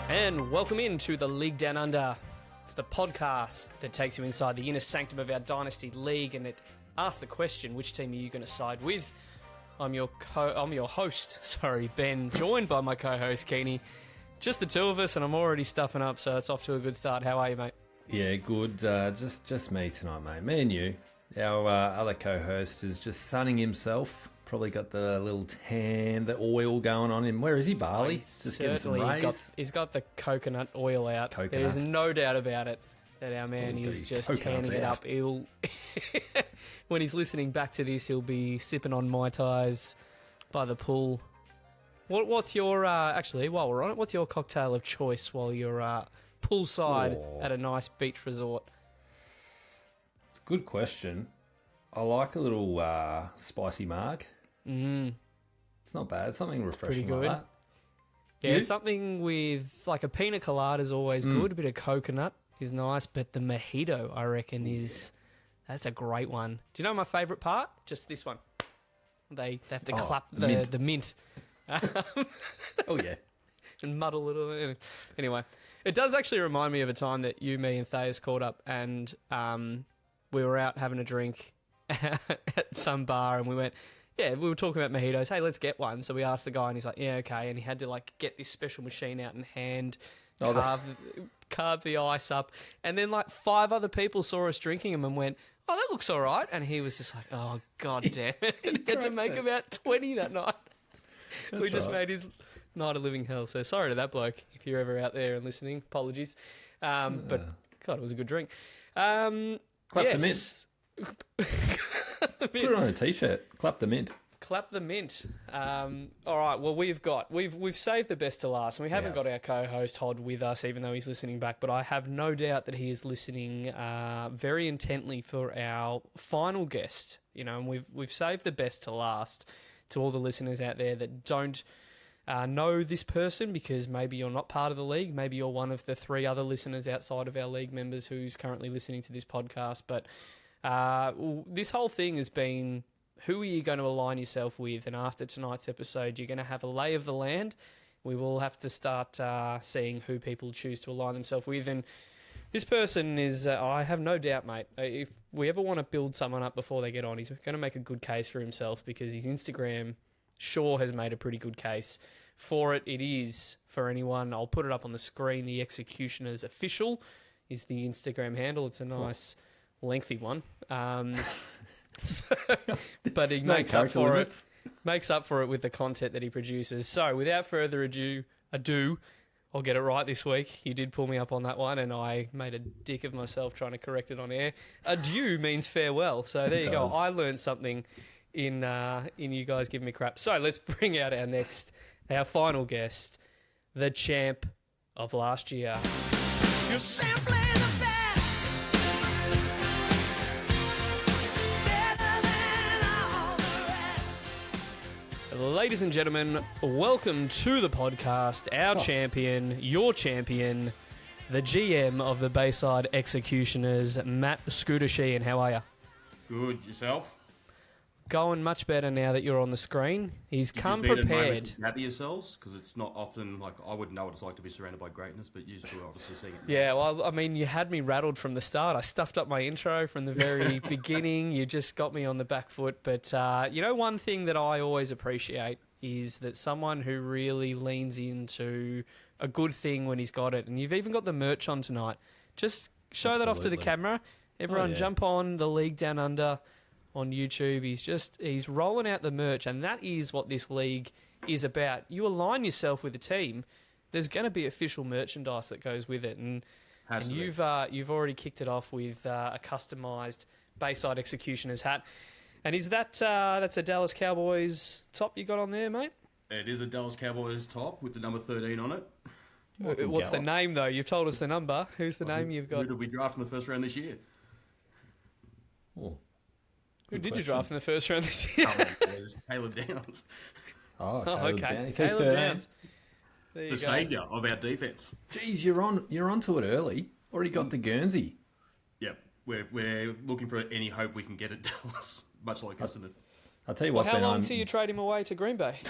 And welcome into the League Down Under. It's the podcast that takes you inside the inner sanctum of our Dynasty League, and it asks the question, which team are you going to side with? I'm your host, Ben, joined by my co-host, Keeney. Just the two of us, and I'm already stuffing up, so it's off to a good start. How are you, mate? Yeah, good. Just me tonight, mate. Me and you. Our other co-host is just sunning himself. Probably got the little tan, the oil going on him. Where is he, Bali? Just getting some rays. He's got the coconut oil out. There's no doubt about it that our man is just tanning it up. He'll, when he's listening back to this, he'll be sipping on Mai Tais by the pool. What's your, actually, while we're on it, what's your cocktail of choice while you're poolside at a nice beach resort? It's a good question. I like a little spicy marg. It's not bad. Something refreshing like that. Yeah, something with like a pina colada is always good. A bit of coconut is nice, but the mojito, I reckon, that's a great one. Do you know my favourite part? Just this one. They have to clap the mint. Oh, yeah. And muddle it. Anyway, it does actually remind me of a time that you, me, and Thayas caught up, and we were out having a drink at some bar, and we were talking about mojitos. Hey, let's get one. So we asked the guy, and he's like, yeah, okay. And he had to like get this special machine out and carve the ice up. And then like 5 other people saw us drinking them and went, oh, that looks all right. And he was just like, oh, God damn it. And he had to make about 20 that night. We just made his night a living hell. So sorry to that bloke if you're ever out there and listening. Apologies. But God, it was a good drink. Clap the mint. Put it on a t-shirt. Clap the mint. Clap the mint. All right. Well, we've saved the best to last, and we haven't got our co-host Hod with us, even though he's listening back. But I have no doubt that he is listening very intently for our final guest. You know, and we've saved the best to last. To all the listeners out there that don't know this person, because maybe you're not part of the league, maybe you're one of the 3 other listeners outside of our league members who's currently listening to this podcast, but this whole thing has been, who are you going to align yourself with? And after tonight's episode, you're going to have a lay of the land. We will have to start seeing who people choose to align themselves with, and this person is, I have no doubt, mate, if we ever want to build someone up before they get on, he's going to make a good case for himself, because his Instagram sure has made a pretty good case for it. It is, for anyone, I'll put it up on the screen, the Executioners Official is the Instagram handle. It's a nice lengthy one. But he makes up for it. Makes up for it with the content that he produces. So without further ado, I'll get it right this week. You did pull me up on that one, and I made a dick of myself trying to correct it on air. Adieu means farewell. So there you go. I learned something in you guys giving me crap. So let's bring out our final guest, the champ of last year. You're simply the best. Better than all the rest. Ladies and gentlemen, welcome to the podcast, our champion, your champion, the GM of the Bayside Executioners, Matt Scooter Sheehan. How are you? Good. Yourself? Going much better now that you're on the screen. He's come prepared. To gather yourselves, because it's not often, like, I wouldn't know what it's like to be surrounded by greatness, but you two are obviously seeing it. Yeah, well, I mean, you had me rattled from the start. I stuffed up my intro from the very beginning. You just got me on the back foot. But, you know, one thing that I always appreciate is that someone who really leans into a good thing when he's got it. And you've even got the merch on tonight. Just show that off to the camera. Everyone jump on the League Down Under on YouTube. He's rolling out the merch, and that is what this league is about. You align yourself with a team, there's going to be official merchandise that goes with it, and you've already kicked it off with a customised Bayside Executioners hat. And is that's a Dallas Cowboys top you got on there, mate? It is a Dallas Cowboys top with the number 13 on it. What's the name, though? You've told us the number. Who's the name you've got? Who did we draft in the first round this year? Who did you draft in the first round this year? Caleb Downs. Oh, okay. Caleb Downs. The saviour of our defence. Jeez, you're onto it early. Already got the Guernsey. Yep. We're looking for any hope we can get at Dallas, much like Essendon. I'll tell you what, how long till you trade him away to Green Bay?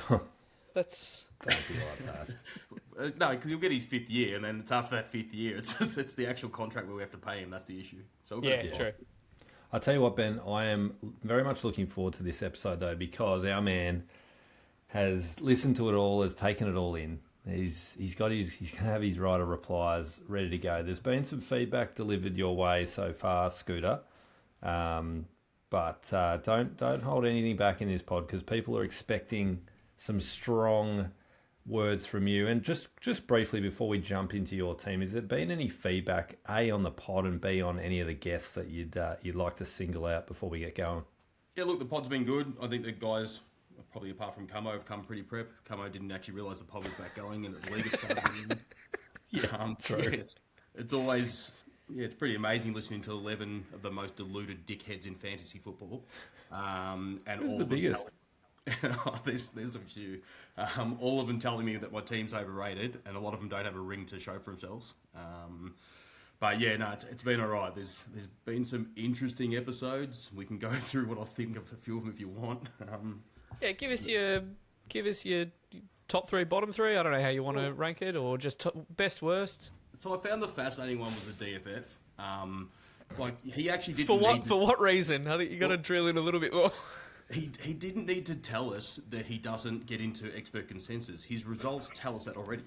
Don't be like that. No, because you'll get his 5th year, and then it's after that 5th year, it's the actual contract where we have to pay him. That's the issue. So yeah, true. I'll tell you what, Ben, I am very much looking forward to this episode, though, because our man has listened to it all, has taken it all in. He's going to have his writer replies ready to go. There's been some feedback delivered your way so far, Scooter, but don't hold anything back in this pod because people are expecting some strong words from you. And just briefly before we jump into your team, has there been any feedback, A, on the pod and B, on any of the guests that you'd like to single out before we get going? Yeah, look, the pod's been good. I think the guys, probably apart from Camo, have come pretty prep. Camo didn't actually realise the pod was back going and the league had started. True. Yeah, it's always... Yeah, it's pretty amazing listening to 11 of the most deluded dickheads in fantasy football. And Who's all the of them biggest? There's a few. All of them telling me that my team's overrated, and a lot of them don't have a ring to show for themselves. But yeah, no, it's been all right. There's been some interesting episodes. We can go through what I think of a few of them if you want. Yeah, give us your top 3, bottom 3. I don't know how you want to rank it, or just best, worst. So I found the fascinating one was the DFF. Like he actually didn't. For what reason? I think you got to drill in a little bit more. He didn't need to tell us that he doesn't get into expert consensus. His results tell us that already.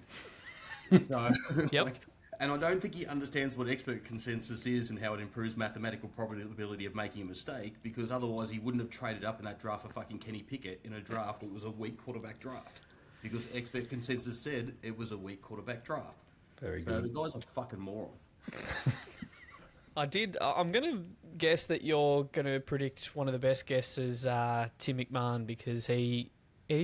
So, Yep. And I don't think he understands what expert consensus is and how it improves mathematical probability of making a mistake, because otherwise he wouldn't have traded up in that draft for fucking Kenny Pickett in a draft that was a weak quarterback draft. Because expert consensus said it was a weak quarterback draft. Very So good. the guy's a fucking moron. I'm going to guess that you're going to predict one of the best guesses, Tim McMahon, because he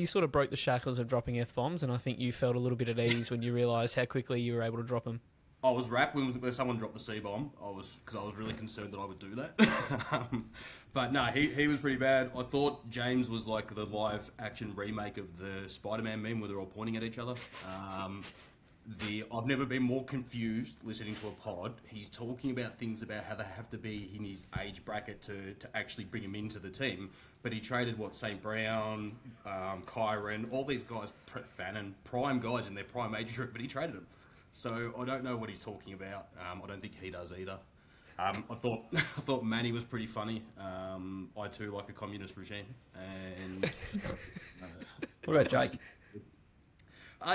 sort of broke the shackles of dropping F-bombs, and I think you felt a little bit at ease when you realised how quickly you were able to drop them. I was wrapped when someone dropped the C-bomb. Because I was really concerned that I would do that. But no, he was pretty bad. I thought James was like the live action remake of the Spider-Man meme where they're all pointing at each other. I've never been more confused listening to a pod. He's talking about things about how they have to be in his age bracket to actually bring him into the team. But he traded, St. Brown, Kyron, all these guys, Fannin, prime guys in their prime age group, but he traded them. So I don't know what he's talking about. I don't think he does either. I thought Manny was pretty funny. I too like a communist regime. And What about Jake?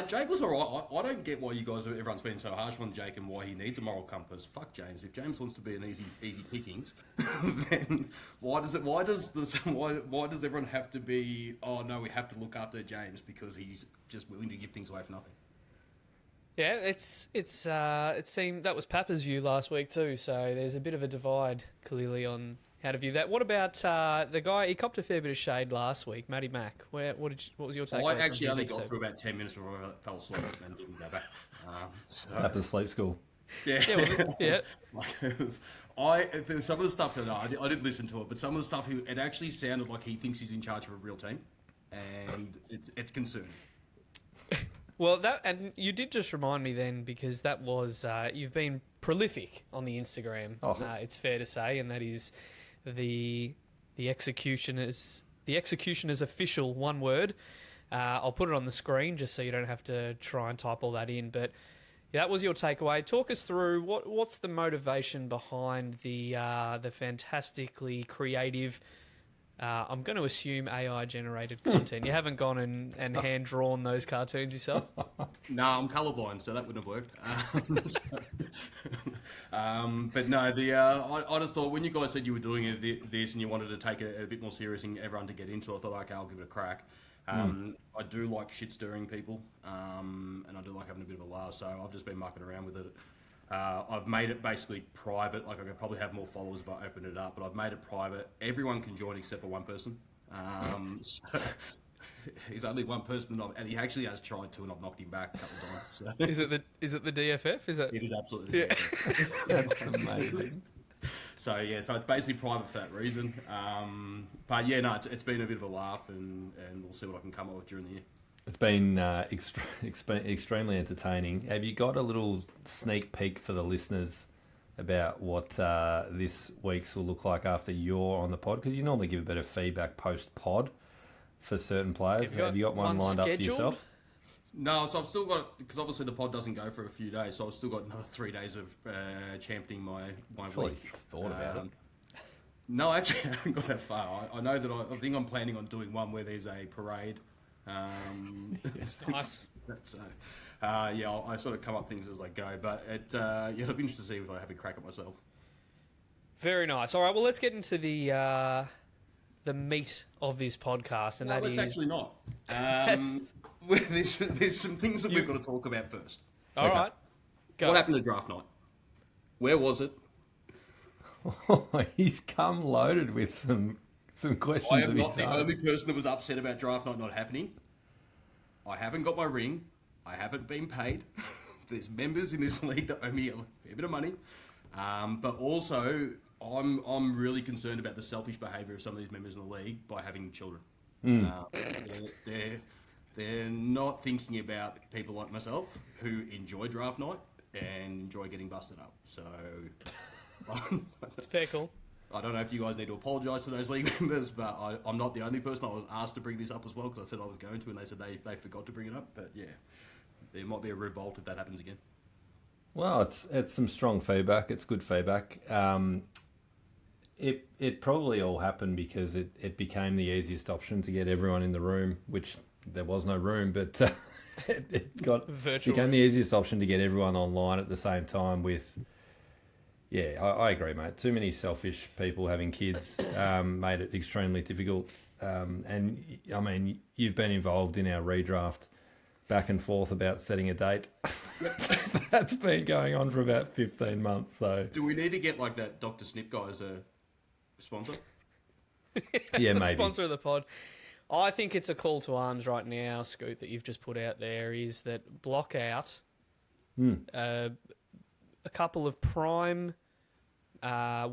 Jake was alright. I don't get why everyone's been so harsh on Jake and why he needs a moral compass. Fuck James. If James wants to be an easy pickings, then why does everyone have to be? Oh no, we have to look after James because he's just willing to give things away for nothing. Yeah, it seemed that was Papa's view last week too. So there's a bit of a divide clearly on how to view that. What about the guy? He copped a fair bit of shade last week, Matty Mack. What was your take? I actually only got through about 10 minutes before I fell asleep and didn't go back. Papa's sleep school. Yeah, yeah. Some of the stuff I did listen to it, but some of the stuff it actually sounded like he thinks he's in charge of a real team, and it's concerning. Well, and you did just remind me then, because that was you've been prolific on the Instagram. It's fair to say, and that is the execution is official, one word. I'll put it on the screen just so you don't have to try and type all that in. But yeah, that was your takeaway. Talk us through what's the motivation behind the fantastically creative. I'm going to assume AI-generated content. You haven't gone and hand-drawn those cartoons yourself? No, I'm colourblind, so that wouldn't have worked. But no, I just thought when you guys said you were doing this and you wanted to take it a bit more serious and everyone to get into it, I thought, okay, I'll give it a crack. I do like shit-stirring people, and I do like having a bit of a laugh, so I've just been mucking around with it. I've made it basically private. Like I could probably have more followers if I opened it up, but I've made it private. Everyone can join except for one person. So he's only one person, and he actually has tried to, and I've knocked him back a couple of times. So. Is it the DFF? It is absolutely. Yeah. That's amazing. So yeah, so it's basically private for that reason. But yeah, no, it's been a bit of a laugh, and we'll see what I can come up with during the year. It's been extremely entertaining. Have you got a little sneak peek for the listeners about what this week's will look like after you're on the pod? Because you normally give a bit of feedback post-pod for certain players. Have you got one lined up for yourself? No, so I've still got, because obviously the pod doesn't go for a few days, so I've still got another 3 days of championing my week. Thought about it. No, actually, I haven't got that far. I know that I think I'm planning on doing one where there's a parade. Nice. That's, I sort of come up things as I go, but it'll be interesting to see if I have a crack at myself. Very nice. All right, well, let's get into the meat of this podcast, and Let's actually not. There's some things that we've got to talk about first. All right. Go. What happened to draft night? Where was it? He's come loaded with some questions. I am not the only person that was upset about draft night not happening. I haven't got my ring. I haven't been paid. There's members in this league that owe me a fair bit of money. But also, I'm really concerned about the selfish behaviour of some of these members in the league by having children. They're not thinking about people like myself who enjoy draft night and enjoy getting busted up. So, It's fair call. I don't know if you guys need to apologise to those league members, but I'm not the only person. I was asked to bring this up as well because I said I was going to, and they said they forgot to bring it up. But yeah, there might be a revolt if that happens again. Well, it's some strong feedback. It's good feedback. It probably all happened because it became the easiest option to get everyone in the room, which there was no room, but it became the easiest option to get everyone online at the same time with... Yeah, I agree, mate. Too many selfish people having kids made it extremely difficult. And, I mean, you've been involved in our redraft back and forth about setting a date. That's been going on for about 15 months. So, do we need to get like that Dr. Snip guy as a sponsor? Yeah, As a maybe. sponsor of the pod. I think it's a call to arms right now, Scoot, that you've just put out there, is that block out a couple of prime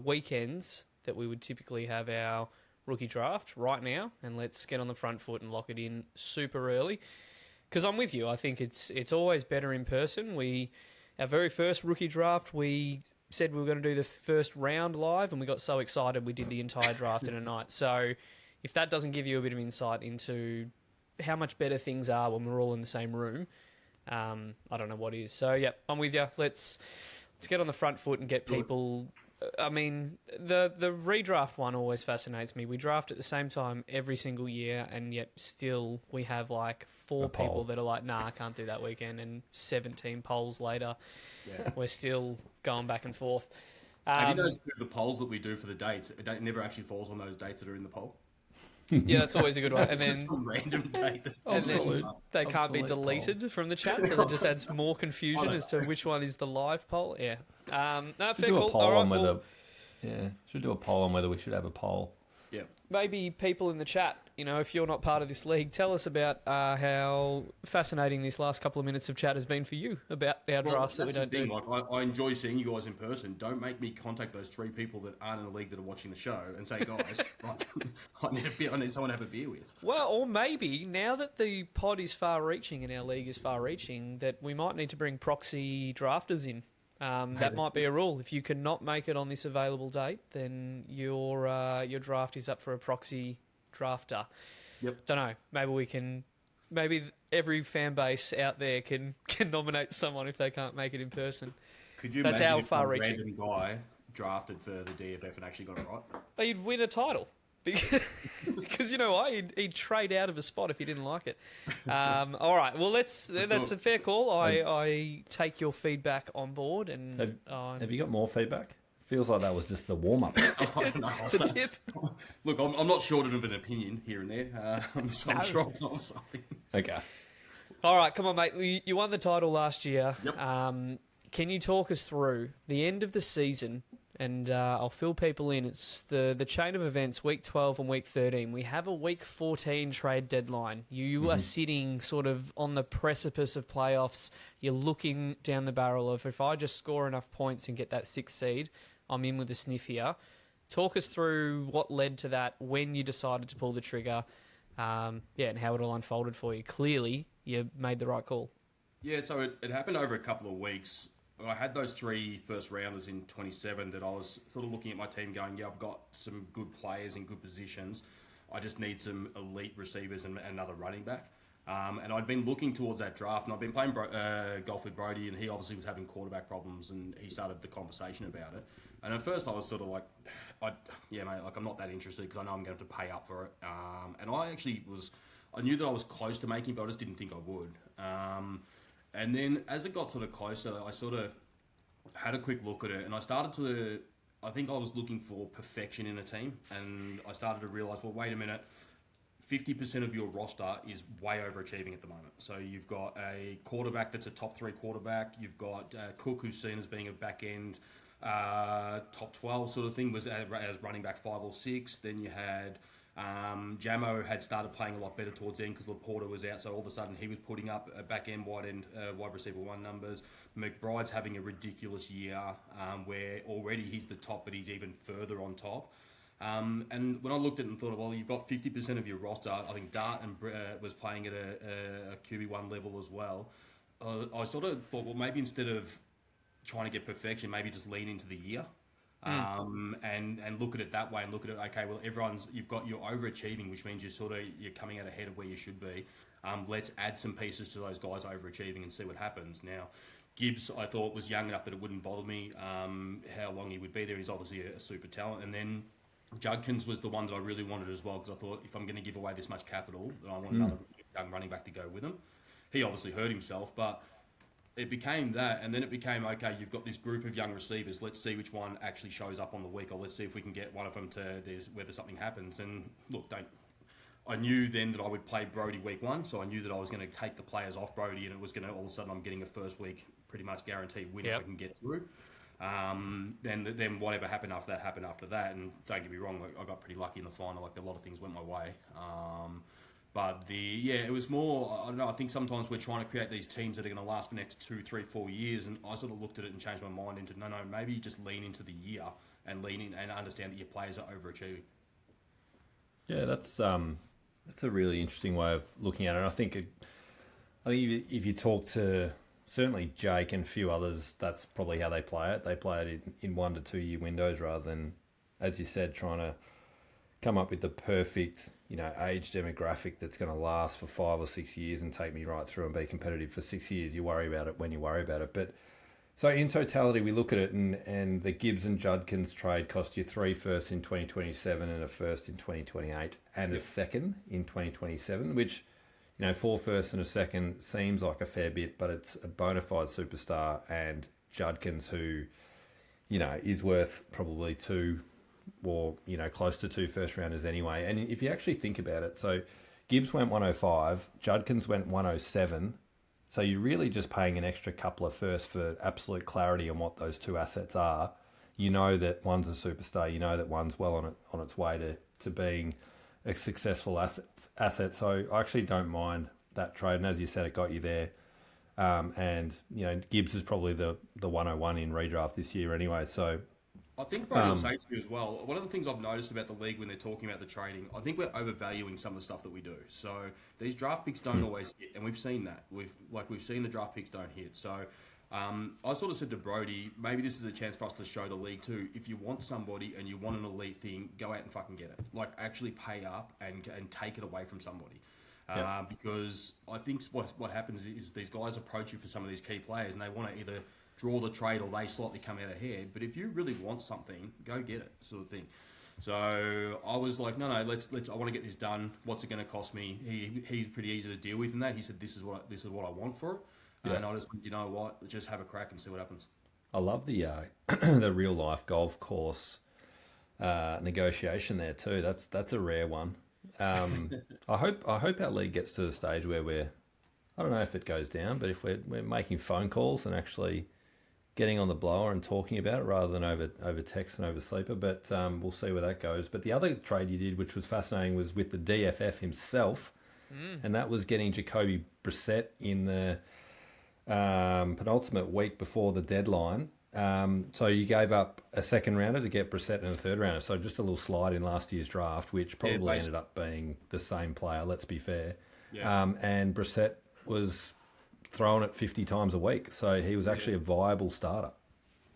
weekends that we would typically have our rookie draft right now, and let's get on the front foot and lock it in super early. Because I'm with you. I think it's always better in person. Our very first rookie draft, we said we were going to do the first round live, and we got so excited we did the entire draft in a night. So if that doesn't give you a bit of insight into how much better things are when we're all in the same room, I don't know what is. So yeah, I'm with you. Let's get on the front foot and get people. I mean, the redraft one always fascinates me. We draft at the same time every single year, and yet still we have like 4 people that are like, nah, I can't do that weekend, and 17 polls later, we're still going back and forth. Have you noticed the polls that we do for the dates? It never actually falls on those dates that are in the poll. Yeah, that's always a good one. And It's then just some random date. and then they can't be deleted from the chat, so it just adds more confusion as to which one is the live poll. Yeah. No, fair call. All right, should do a poll on whether we should have a poll. Yeah. maybe people in the chat, if you're not part of this league, tell us about how fascinating this last couple of minutes of chat has been for you about our drafts that we don't do. Like, I enjoy seeing you guys in person. Don't make me contact those 3 people that aren't in the league that are watching the show and say, guys, I need someone to have a beer with. Well, or maybe now that the pod is far-reaching and our league is far-reaching, that we might need to bring proxy drafters in. That might be a rule. If you cannot make it on this available date, then your draft is up for a proxy drafter. Yep. Don't know. Maybe every fan base out there can nominate someone if they can't make it in person. Could you That's imagine how if a far-reaching. random guy drafted for the DFF and actually got it right? Oh, you'd win a title. Because you know why? He'd trade out of a spot if he didn't like it. All right. Well, that's a fair call. I take your feedback on board. And Have you got more feedback? Feels like that was just the warm up. the tip. Look, I'm not short of an opinion here and there. So I'm sure I'll know something. Okay. All right. Come on, mate. You won the title last year. Yep. Can you talk us through the end of the season? And I'll fill people in. It's the chain of events, week 12 and week 13. We have a week 14 trade deadline. You are sitting sort of on the precipice of playoffs. You're looking down the barrel of, if I just score enough points and get that 6th seed, I'm in with a sniff here. Talk us through what led to that, when you decided to pull the trigger, and how it all unfolded for you. Clearly, you made the right call. Yeah, so it happened over a couple of weeks. I had those 3 first rounders in 27 that I was sort of looking at my team going, yeah, I've got some good players in good positions. I just need some elite receivers and another running back. And I'd been looking towards that draft, and I'd been playing golf with Brody, and he obviously was having quarterback problems, and he started the conversation about it. And at first I was sort of like, yeah, mate, like I'm not that interested because I know I'm going to have to pay up for it. And I knew that I was close to making it, but I just didn't think I would. And then as it got sort of closer, I sort of had a quick look at it, and I think I was looking for perfection in a team, and I started to realise, well, wait a minute, 50% of your roster is way overachieving at the moment. So you've got a quarterback that's a top 3 quarterback. You've got Cook, who's seen as being a back end top 12 sort of thing, was as running back 5 or 6. Then you had Jamo had started playing a lot better towards the end because Laporta was out, so all of a sudden he was putting up back end wide receiver 1 numbers. McBride's having a ridiculous year where already he's the top, but he's even further on top. And when I looked at it and thought, well, you've got 50% of your roster. I think Dart and was playing at a QB1 level as well. I sort of thought, well, maybe instead of trying to get perfection, maybe just lean into the year. And look at it that way, and look at it, okay, well, you're overachieving, which means you're coming out ahead of where you should be. Let's add some pieces to those guys overachieving and see what happens. Now, Gibbs, I thought, was young enough that it wouldn't bother me how long he would be there. He's obviously a super talent. And then Judkins was the one that I really wanted as well, because I thought if I'm going to give away this much capital, then I want another young running back to go with him. He obviously hurt himself, but it became that, and then it became, okay, you've got this group of young receivers. Let's see which one actually shows up on the week, or let's see if we can get one of them to whether something happens. And look, I knew then that I would play Brody week 1, so I knew that I was going to take the players off Brody, and it was going to all of a sudden I'm getting a first week pretty much guaranteed win if I can get through. Then whatever happened after that, and don't get me wrong, I got pretty lucky in the final. Like, a lot of things went my way. But it was more, I don't know, I think sometimes we're trying to create these teams that are going to last for the next 2, 3, 4 years, and I sort of looked at it and changed my mind into, no, maybe you just lean into the year and lean in and understand that your players are overachieving. Yeah, that's a really interesting way of looking at it. I think if you talk to certainly Jake and a few others, that's probably how they play it. They play it in 1 to 2 year windows rather than, as you said, trying to come up with the perfect, age demographic that's going to last for 5 or 6 years and take me right through and be competitive for 6 years. You worry about it when you worry about it. But so in totality, we look at it, and the Gibbs and Judkins trade cost you 3 firsts in 2027 and a first in 2028 and a second in 2027, which, 4 firsts and a second seems like a fair bit, but it's a bona fide superstar, and Judkins, who, is worth probably 2 or, close to 2 first rounders anyway. And if you actually think about it, so Gibbs went 105, Judkins went 107. So you're really just paying an extra couple of firsts for absolute clarity on what those 2 assets are. You know that one's a superstar. You know that one's well on its way to being a successful asset. So I actually don't mind that trade. And as you said, it got you there. And Gibbs is probably the 101 in redraft this year anyway. So I think Brady will say to you as well, one of the things I've noticed about the league when they're talking about the trading, I think we're overvaluing some of the stuff that we do. So these draft picks don't always hit, and we've seen that. We've seen the draft picks don't hit. So I sort of said to Brody, maybe this is a chance for us to show the league too. If you want somebody and you want an elite thing, go out and fucking get it. Like, actually pay up and take it away from somebody. Because I think what happens is these guys approach you for some of these key players, and they want to either draw the trade or they slightly come out ahead. But if you really want something, go get it, sort of thing. So I was like, no, let's. I want to get this done. What's it going to cost me? He's pretty easy to deal with in that. He said, this is what I want for it. And I just went, you know what? Let's just have a crack and see what happens. I love the the real life golf course negotiation there too. That's a rare one. I hope our league gets to the stage where I don't know if it goes down, but if we're making phone calls and actually getting on the blower and talking about it rather than over text and over sleeper. But we'll see where that goes. But the other trade you did, which was fascinating, was with the DFF himself, and that was getting Jacoby Brissett in the penultimate week before the deadline. So you gave up a second rounder to get Brissett and a third rounder. So just a little slide in last year's draft, which probably ended up being the same player, let's be fair. Yeah. And Brissett was throwing it 50 times a week. So he was actually a viable starter.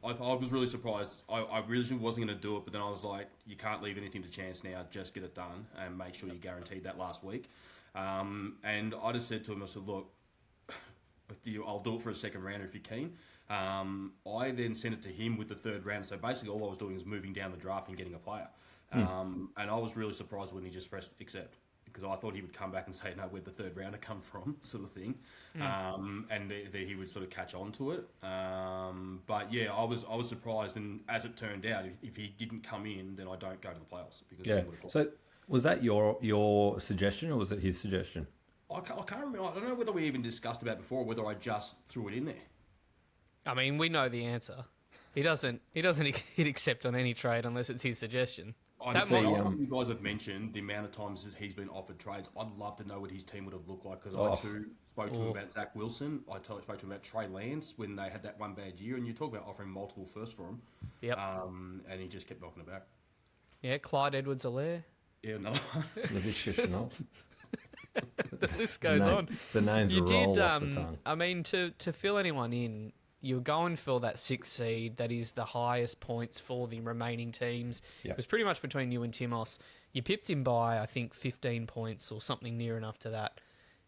I was really surprised. I really wasn't going to do it, but then I was like, you can't leave anything to chance now. Just get it done and make sure you guaranteed that last week. And I just said to him, I said, look, I'll do it for a second rounder if you're keen. I then sent it to him with the third round. So basically all I was doing is moving down the draft and getting a player. And I was really surprised when he just pressed accept, because I thought he would come back and say, no, where'd the third rounder come from, sort of thing. And he would sort of catch on to it. But yeah, I was surprised. And as it turned out, if he didn't come in, then I don't go to the playoffs. Because Tim would have So was that your suggestion, or was it his suggestion? I can't remember. I don't know whether we even discussed about it before, or whether I just threw it in there. I mean, we know the answer. He doesn't hit accept on any trade unless it's his suggestion. I think you guys have mentioned the amount of times that he's been offered trades. I'd love to know what his team would have looked like, because I too spoke to him about Zach Wilson. I spoke to him about Trey Lance when they had that one bad year, and you talk about offering multiple firsts for him. Yep. And he just kept knocking it back. Yeah, Clyde Edwards-Helaire. Yeah, another one. The list goes on. The names roll off the tongue. I mean, to fill anyone in, you're going for that 6th seed that is the highest points for the remaining teams. Yep. It was pretty much between you and Timos. You pipped him by, I think, 15 points or something near enough to that.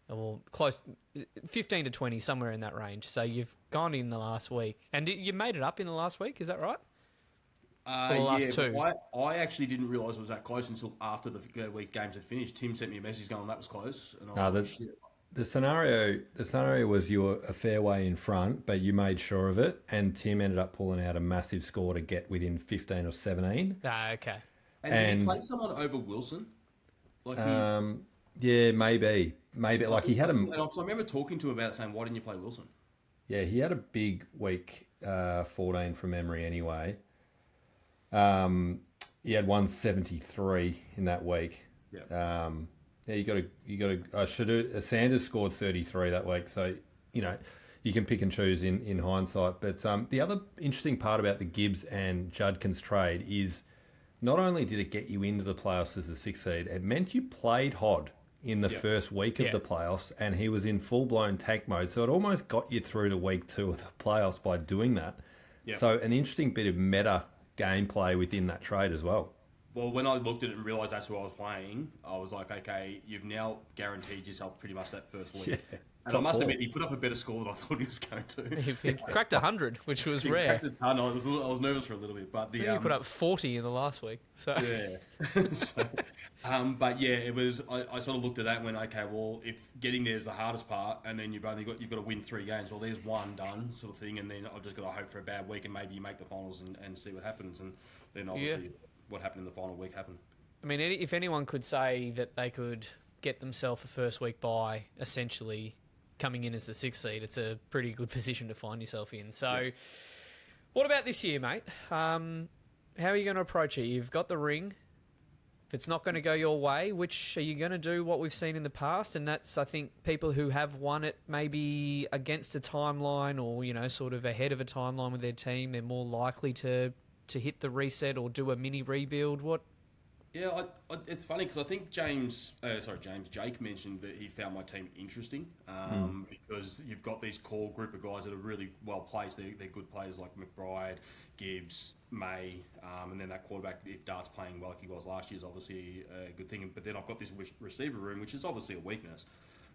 Or close, 15 to 20, somewhere in that range. So you've gone in the last week. And you made it up in the last week, is that right? The last two. I actually didn't realise it was that close until after the week games had finished. Tim sent me a message going, that was close. And I was like, shit. The scenario was you were a fair way in front, but you made sure of it, and Tim ended up pulling out a massive score to get within 15 or 17. Ah, okay. And did he play someone over Wilson? Yeah, maybe. Like he had a... And I remember talking to him about it, saying, why didn't you play Wilson? Yeah, he had a big week 14 from memory anyway. He had 173 in that week. Yeah. Yeah, you got to. Sanders scored 33 that week, so you can pick and choose in hindsight. But the other interesting part about the Gibbs and Judkins trade is not only did it get you into the playoffs as a 6th seed, it meant you played Hod in the first week of the playoffs, and he was in full blown tank mode. So it almost got you through to week 2 of the playoffs by doing that. Yep. So an interesting bit of meta gameplay within that trade as well. Well, when I looked at it and realised that's who I was playing, I was like, okay, you've now guaranteed yourself pretty much that first week. Yeah. And I must admit, he put up a better score than I thought he was going to. He cracked 100, which was rare. He cracked a ton. I was nervous for a little bit, but he put up 40 in the last week. So yeah. But yeah, it was. I sort of looked at that and went, okay, well, if getting there is the hardest part, and then you've got to win 3 games. Well, there's one done, sort of thing, and then I've just got to hope for a bad week, and maybe you make the finals and see what happens, and then obviously what happened in the final week happened. I mean, if anyone could say that they could get themselves a first week bye, essentially coming in as the 6th seed, it's a pretty good position to find yourself in. So, what about this year, mate? How are you going to approach it? You've got the ring. If it's not going to go your way, which are you going to do what we've seen in the past? And that's, I think, people who have won it maybe against a timeline or, sort of ahead of a timeline with their team, they're more likely to hit the reset or do a mini rebuild. What? Yeah, it's funny because I think Jake mentioned that he found my team interesting because you've got these core group of guys that are really well placed. They're good players like McBride, Gibbs, May, and then that quarterback, if Dart's playing well like he was last year, is obviously a good thing. But then I've got this receiver room, which is obviously a weakness.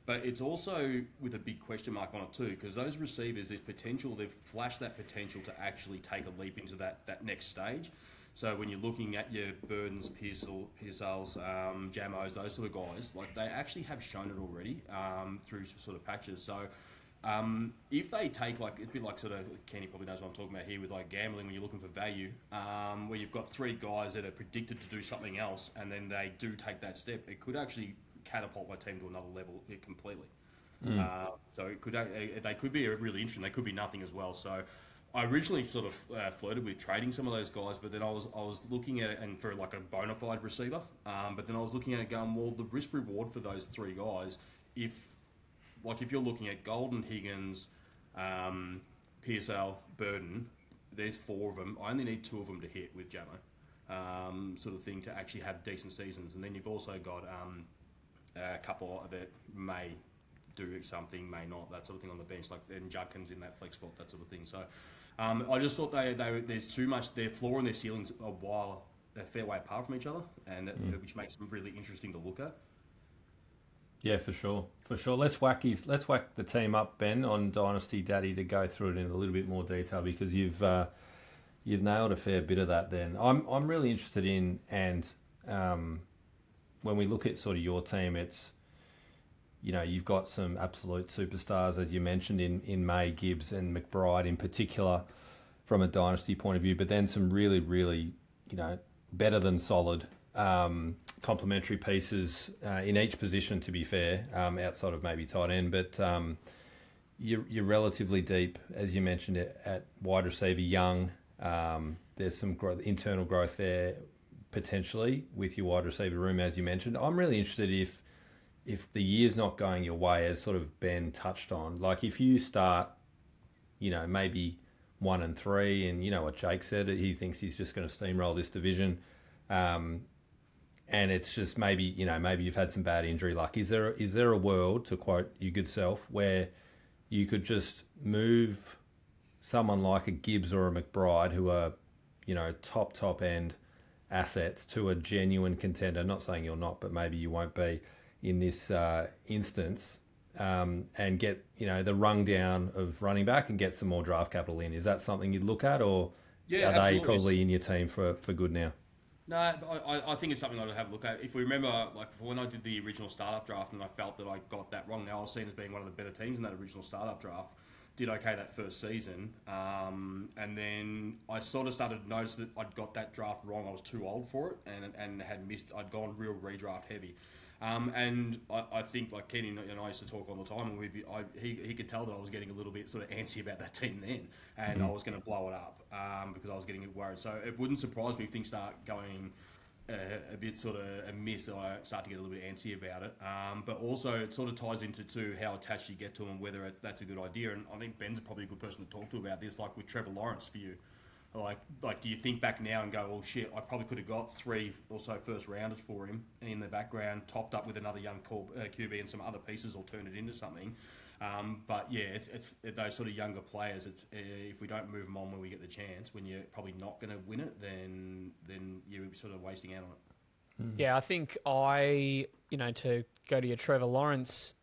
But it's also with a big question mark on it too, because those receivers, there's potential, they've flashed that potential to actually take a leap into that next stage. So when you're looking at your Burdens, Pearsall's, Jamos, those sort of guys, like they actually have shown it already through sort of patches. So if they take it's a bit like sort of, Kenny probably knows what I'm talking about here with like gambling when you're looking for value, where you've got 3 guys that are predicted to do something else and then they do take that step, it could actually catapult my team to another level completely. So they could be really interesting. They could be nothing as well. So I originally sort of flirted with trading some of those guys, but then I was looking at it and for like a bona fide receiver. But then I was looking at it going, well, the risk reward for those 3 guys, if you're looking at Golden, Higgins, PSL, Burden, there's 4 of them. I only need 2 of them to hit with Jamo, sort of thing, to actually have decent seasons. And then you've also got a couple that may do something, may not, that sort of thing on the bench, like then Judkins in that flex spot, that sort of thing. So I just thought there's too much, their floor and their ceilings are a fair way apart from each other, and which makes them really interesting to look at. Yeah, for sure. Let's whack the team up, Ben, on Dynasty Daddy to go through it in a little bit more detail because you've nailed a fair bit of that. Then I'm really interested in when we look at sort of your team, it's you've got some absolute superstars as you mentioned in May, Gibbs, and McBride in particular from a Dynasty point of view, but then some really really better than solid complementary pieces in each position, to be fair, outside of maybe tight end. But you're relatively deep, as you mentioned, at wide receiver, young. There's some internal growth there, potentially, with your wide receiver room, as you mentioned. I'm really interested if the year's not going your way, as sort of Ben touched on. Like, if you start, maybe 1-3, and you know what Jake said, he thinks he's just going to steamroll this division. And it's just maybe you've had some bad injury luck. Is there a world, to quote your good self, where you could just move someone like a Gibbs or a McBride, who are, top end assets, to a genuine contender? Not saying you're not, but maybe you won't be in this instance, and get, the rung down of running back and get some more draft capital in. Is that something you'd look at, or are absolutely. they probably in your team for good now? No, I think it's something I'd have a look at. If we remember, like when I did the original startup draft and I felt that I got that wrong, now I was seen as being one of the better teams in that original startup draft. Did okay that first season, and then I sort of started to notice that I'd got that draft wrong. I was too old for it, and had missed. I'd gone real redraft heavy. And I think, like Kenny and I used to talk all the time, and he could tell that I was getting a little bit sort of antsy about that team then, and I was going to blow it up because I was getting worried. So it wouldn't surprise me if things start going a bit sort of amiss, that I start to get a little bit antsy about it. But also it sort of ties into how attached you get to them and whether that's a good idea. And I think Ben's probably a good person to talk to about this, like with Trevor Lawrence for you. Like, do you think back now and go, oh shit, I probably could have got 3 or so first rounders for him in the background, topped up with another young QB and some other pieces, or turned it into something. But yeah, it's those sort of younger players. It's if we don't move them on when we get the chance, when you're probably not going to win it, then you're sort of wasting out on it. Yeah, I think to go to your Trevor Lawrence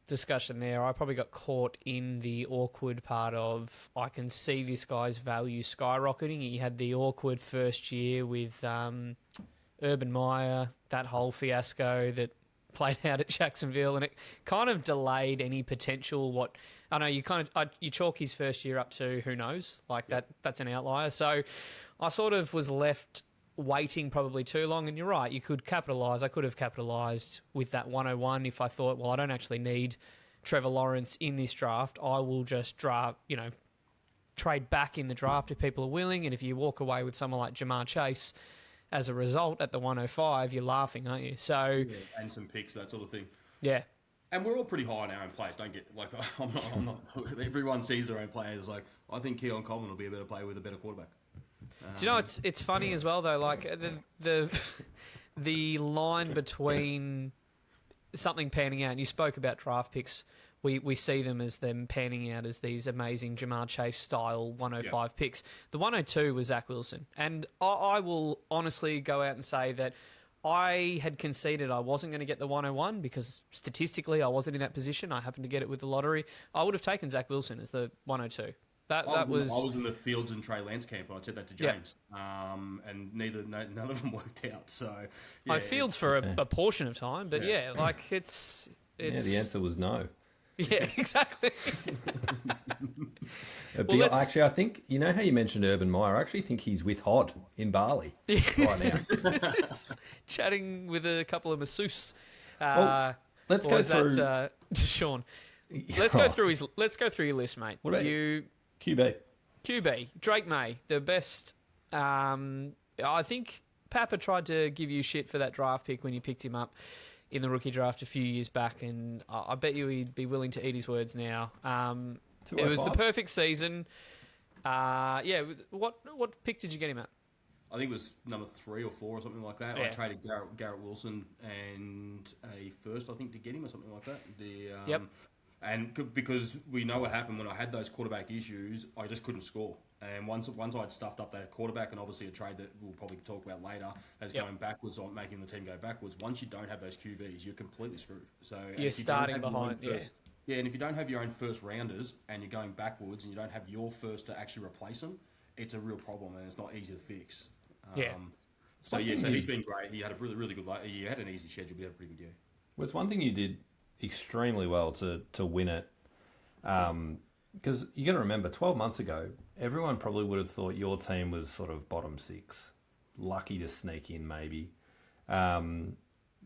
discussion there, I probably got caught in the awkward part of, I can see this guy's value skyrocketing. He had the awkward first year with Urban Meyer, that whole fiasco that played out at Jacksonville, and it kind of delayed any potential. I know you chalk his first year up to who knows, like that's an outlier. So I sort of was left waiting probably too long, and you're right, you could capitalise. I could have capitalised with that 101 if I thought, well, I don't actually need Trevor Lawrence in this draft. I will just trade back in the draft if people are willing, and if you walk away with someone like Jamar Chase as a result at the 105, you're laughing, aren't you? So and some picks, that sort of thing. Yeah. And we're all pretty high on our own players. Don't get I'm not. Everyone sees their own players. Like, I think Keon Coleman will be a better player with a better quarterback. Do you know it's funny as well though? Like the line between something panning out, and you spoke about draft picks. We see them as them panning out as these amazing Jamar Chase style 105 picks. The 102 was Zach Wilson, and I will honestly go out and say that I had conceded I wasn't going to get the 101 because statistically I wasn't in that position. I happened to get it with the lottery. I would have taken Zach Wilson as the 102. I was in the Fields and Trey Lance camp, and I said that to James, and none of them worked out. So I Fields for a portion of time, but it's the answer was no. Yeah, exactly. Actually, I think, you know how you mentioned Urban Meyer? I actually think he's with Hod in Bali right now. Just chatting with a couple of masseuses. Let's go through... Sean. Let's go through your list, mate. What about you? QB. Drake May, the best. I think Papa tried to give you shit for that draft pick when you picked him up in the rookie draft a few years back, and I bet you he'd be willing to eat his words now. It was the perfect season. What pick did you get him at? I think it was number 3 or 4 or something like that. Yeah. I traded Garrett Wilson and a first, I think, to get him or something like that. Because we know what happened when I had those quarterback issues, I just couldn't score. And once I'd stuffed up that quarterback, and obviously a trade that we'll probably talk about later, as going backwards on making the team go backwards. Once you don't have those QBs, you're completely screwed. So you're starting behind. Yeah, and if you don't have your own first rounders and you're going backwards and you don't have your first to actually replace them, it's a real problem and it's not easy to fix. So he's been great. He had a really, really good. He had an easy schedule, but he had a pretty good year. Well, it's one thing you did extremely well to win it, because you got to remember, 12 months ago, everyone probably would have thought your team was sort of bottom 6, lucky to sneak in maybe.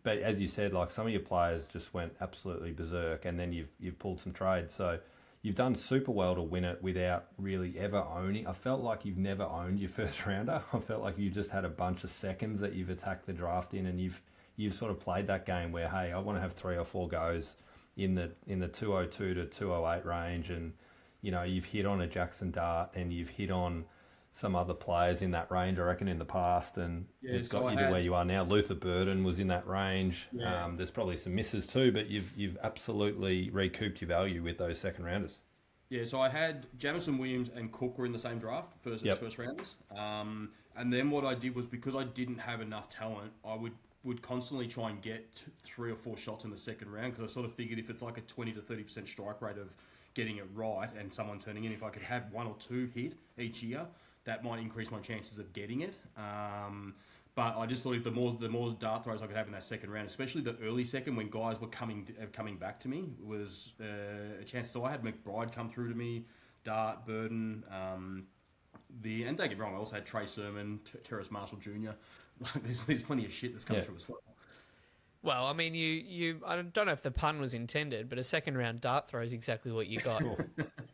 But as you said, like some of your players just went absolutely berserk, and then you've pulled some trades. So you've done super well to win it without really ever owning. I felt like you've never owned your first rounder. I felt like you just had a bunch of seconds that you've attacked the draft in, and you've sort of played that game where, hey, I want to have 3 or 4 goes in the 202 to 208 range, and you've hit on a Jackson Dart and you've hit on some other players in that range, I reckon, in the past, and it's got you to where you are now. Luther Burden was in that range. Yeah. There's probably some misses too, but you've absolutely recouped your value with those second rounders. Yeah, so I had Jamison Williams and Cook were in the same draft, first rounders. And then what I did was, because I didn't have enough talent, I would constantly try and get 3 or 4 shots in the second round, because I sort of figured if it's like a 20 to 30% strike rate of getting it right and someone turning in, if I could have 1 or 2 hit each year, that might increase my chances of getting it. But I just thought if the more dart throws I could have in that second round, especially the early second when guys were coming back to me, was a chance. So I had McBride come through to me, Dart, Burden, and don't get me wrong, I also had Trey Sermon, Terrace Marshall Jr. There's plenty of shit that's come through as well. Well, I mean, I don't know if the pun was intended, but a second round dart throw is exactly what you got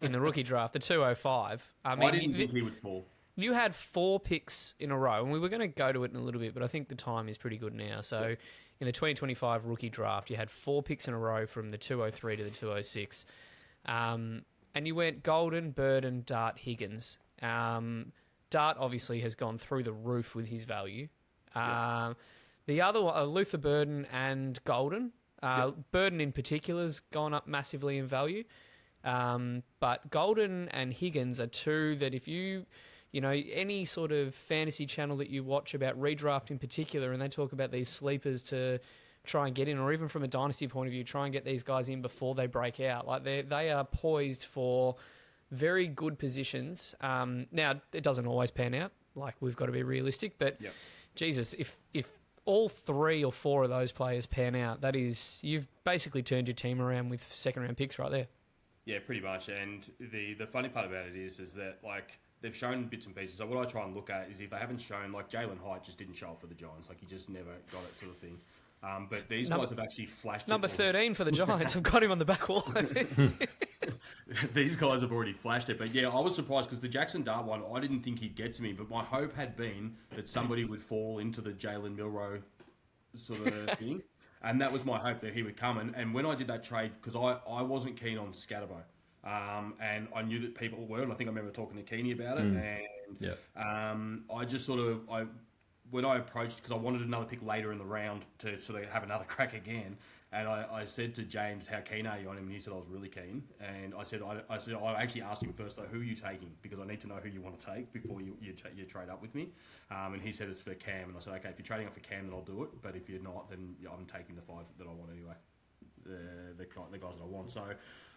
in the rookie draft, the 205. I didn't think he would fall. You had 4 picks in a row, and we were going to go to it in a little bit, but I think the time is pretty good now. So in the 2025 rookie draft, you had 4 picks in a row from the 203 to the 206. And you went Golden, Burden, Dart, Higgins. Dart obviously has gone through the roof with his value. The other one, Luther Burden and Golden. Burden in particular has gone up massively in value. But Golden and Higgins are 2 that if you any sort of fantasy channel that you watch about redraft in particular, and they talk about these sleepers to try and get in, or even from a dynasty point of view, try and get these guys in before they break out. Like they are poised for very good positions. Now, it doesn't always pan out. Like, we've got to be realistic, but Jesus, if all 3 or 4 of those players pan out, that is, you've basically turned your team around with second round picks right there. Yeah, pretty much. And the funny part about it is that, like, they've shown bits and pieces. So what I try and look at is if they haven't shown, like Jalen Hyatt just didn't show up for the Giants. Like, he just never got it, sort of thing. But these guys have actually flashed number 13 for the Giants. I've got him on the back wall. These guys have already flashed it. But yeah, I was surprised because the Jackson Dart one, I didn't think he'd get to me. But my hope had been that somebody would fall into the Jalen Milroe sort of thing. And that was my hope, that he would come. And when I did that trade, because I wasn't keen on Scatterbo. And I knew that people were, and I think I remember talking to Keeney about it. I just sort of, when I approached, because I wanted another pick later in the round to sort of have another crack again, and I said to James, how keen are you on him? And he said, I was really keen. And I said, I actually asked him first, though, who are you taking? Because I need to know who you want to take before you trade up with me. And he said, it's for Cam. And I said, okay, if you're trading up for Cam, then I'll do it. But if you're not, then I'm taking the 5 that I want anyway. The guys that I want. So,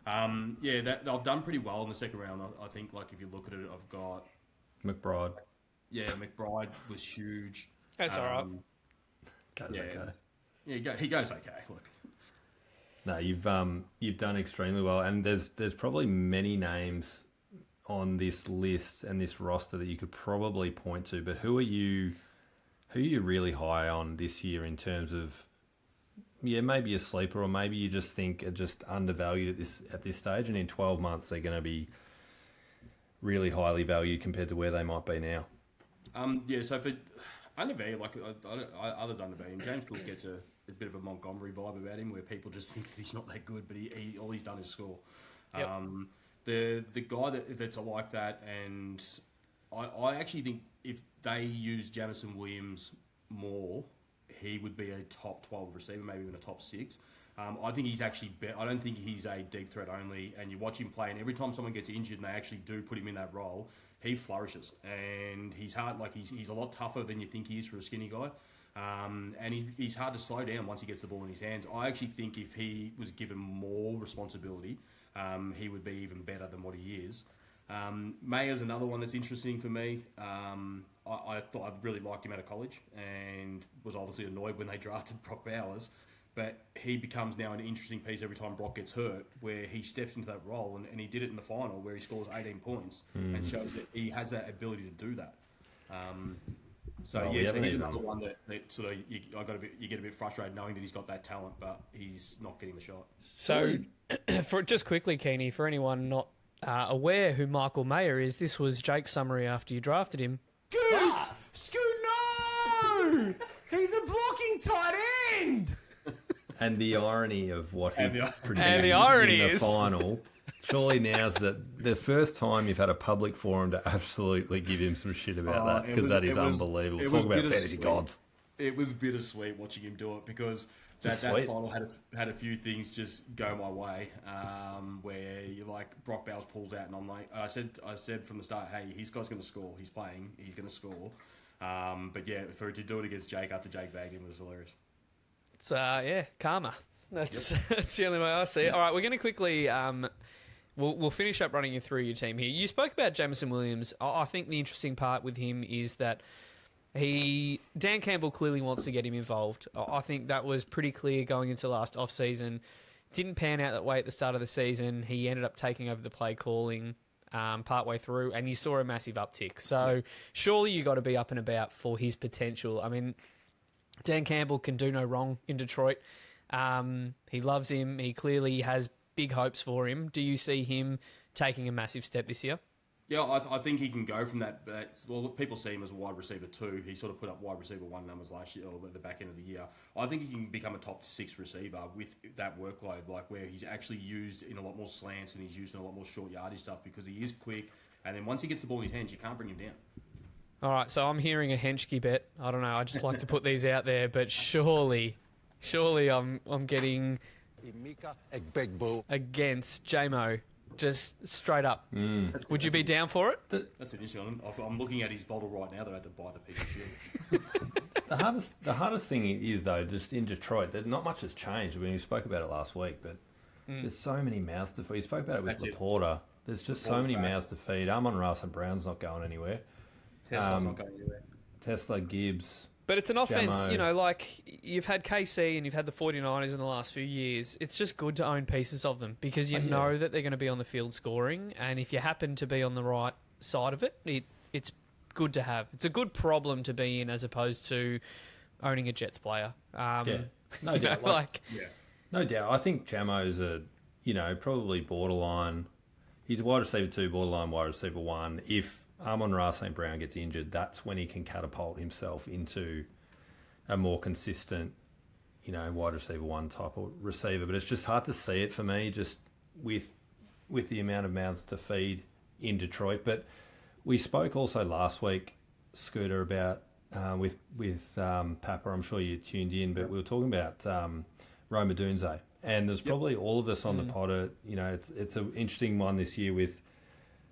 I've done pretty well in the second round. I think, like, if you look at it, I've got McBride. Yeah, McBride was huge. That's all right. Goes okay. Yeah, he goes okay. Look. No, you've done extremely well, and there's probably many names on this list and this roster that you could probably point to. But who are you really high on this year in terms of? Yeah, maybe a sleeper, or maybe you just think are just undervalued at this stage, and in 12 months they're going to be really highly valued compared to where they might be now. So for undervalued, like others undervalued, James Cook gets a bit of a Montgomery vibe about him, where people just think that he's not that good, but he all he's done is score. Yep. The guy that's like that, and I actually think if they use Jamison Williams more, he would be a top 12 receiver, maybe even a top 6. I think he's actually I don't think he's a deep threat only. And you watch him play, and every time someone gets injured and they actually do put him in that role, he flourishes. And he's hard. Like he's a lot tougher than you think he is for a skinny guy. And he's hard to slow down once he gets the ball in his hands. I actually think if he was given more responsibility, he would be even better than what he is. Mayer's another one that's interesting for me. I thought I really liked him out of college and was obviously annoyed when they drafted Brock Bowers. But he becomes now an interesting piece every time Brock gets hurt, where he steps into that role, and he did it in the final where he scores 18 points and shows that he has that ability to do that. So he's another one that sort of you get a bit frustrated knowing that he's got that talent, but he's not getting the shot. So, for just quickly, Keeney, for anyone not aware who Michael Mayer is, this was Jake's summary after you drafted him. Scoot, no! He's a blocking tight end! And the irony of what he produced and the irony in the is... final, surely now's the first time you've had a public forum to absolutely give him some shit about that, because that is unbelievable. Talk about fantasy gods. It was bittersweet watching him do it, because that final had a few things just go my way, where you like Brock Bowers pulls out, and I'm like, I said from the start, hey, his guy's going to score. He's playing. He's going to score. But yeah, for it to do it against Jake after Jake bagged him was hilarious. It's karma. That's the only way I see it. All right, we're going to quickly we'll finish up running you through your team here. You spoke about Jameson Williams. I think the interesting part with him is that Dan Campbell clearly wants to get him involved. I think that was pretty clear going into last off season. Didn't pan out that way at the start of the season. He ended up taking over the play calling partway through, and you saw a massive uptick. So surely you got to be up and about for his potential. I mean, Dan Campbell can do no wrong in Detroit. He loves him. He clearly has big hopes for him. Do you see him taking a massive step this year? Yeah, I think he can go from that. Well, people see him as a wide receiver too. He sort of put up wide receiver 1 numbers last year, or at the back end of the year. I think he can become a top 6 receiver with that workload, like where he's actually used in a lot more slants and he's used in a lot more short yardage stuff, because he is quick. And then once he gets the ball in his hands, you can't bring him down. All right, so I'm hearing a Henschke bet. I don't know. I just like to put these out there, but surely I'm getting against JMO, just straight up. Would you be down for it? That's an issue. I'm looking at his bottle right now that I had to buy the piece of shit. The hardest thing is, though, just in Detroit, that not much has changed. I mean, we spoke about it last week, but there's so many mouths to feed. We spoke about it with Laporta. There's just so many mouths to feed. Amon-Ra St. Brown's not going anywhere. Tesla's not going anywhere. Tesla, Gibbs. But it's an offense, Jamo. Like you've had KC and you've had the 49ers in the last few years. It's just good to own pieces of them, because you know that they're going to be on the field scoring. And if you happen to be on the right side of it, it's good to have. It's a good problem to be in, as opposed to owning a Jets player. No doubt. No doubt. I think Jamo's probably borderline. He's a wide receiver 2, borderline wide receiver 1. If Amon-Ra St. Brown gets injured, that's when he can catapult himself into a more consistent, wide receiver 1 type of receiver. But it's just hard to see it for me, just with the amount of mouths to feed in Detroit. But we spoke also last week, Scooter, about with Papa. I'm sure you tuned in, but we were talking about Rome Odunze. And there's probably all of us on the pod. It's an interesting one this year with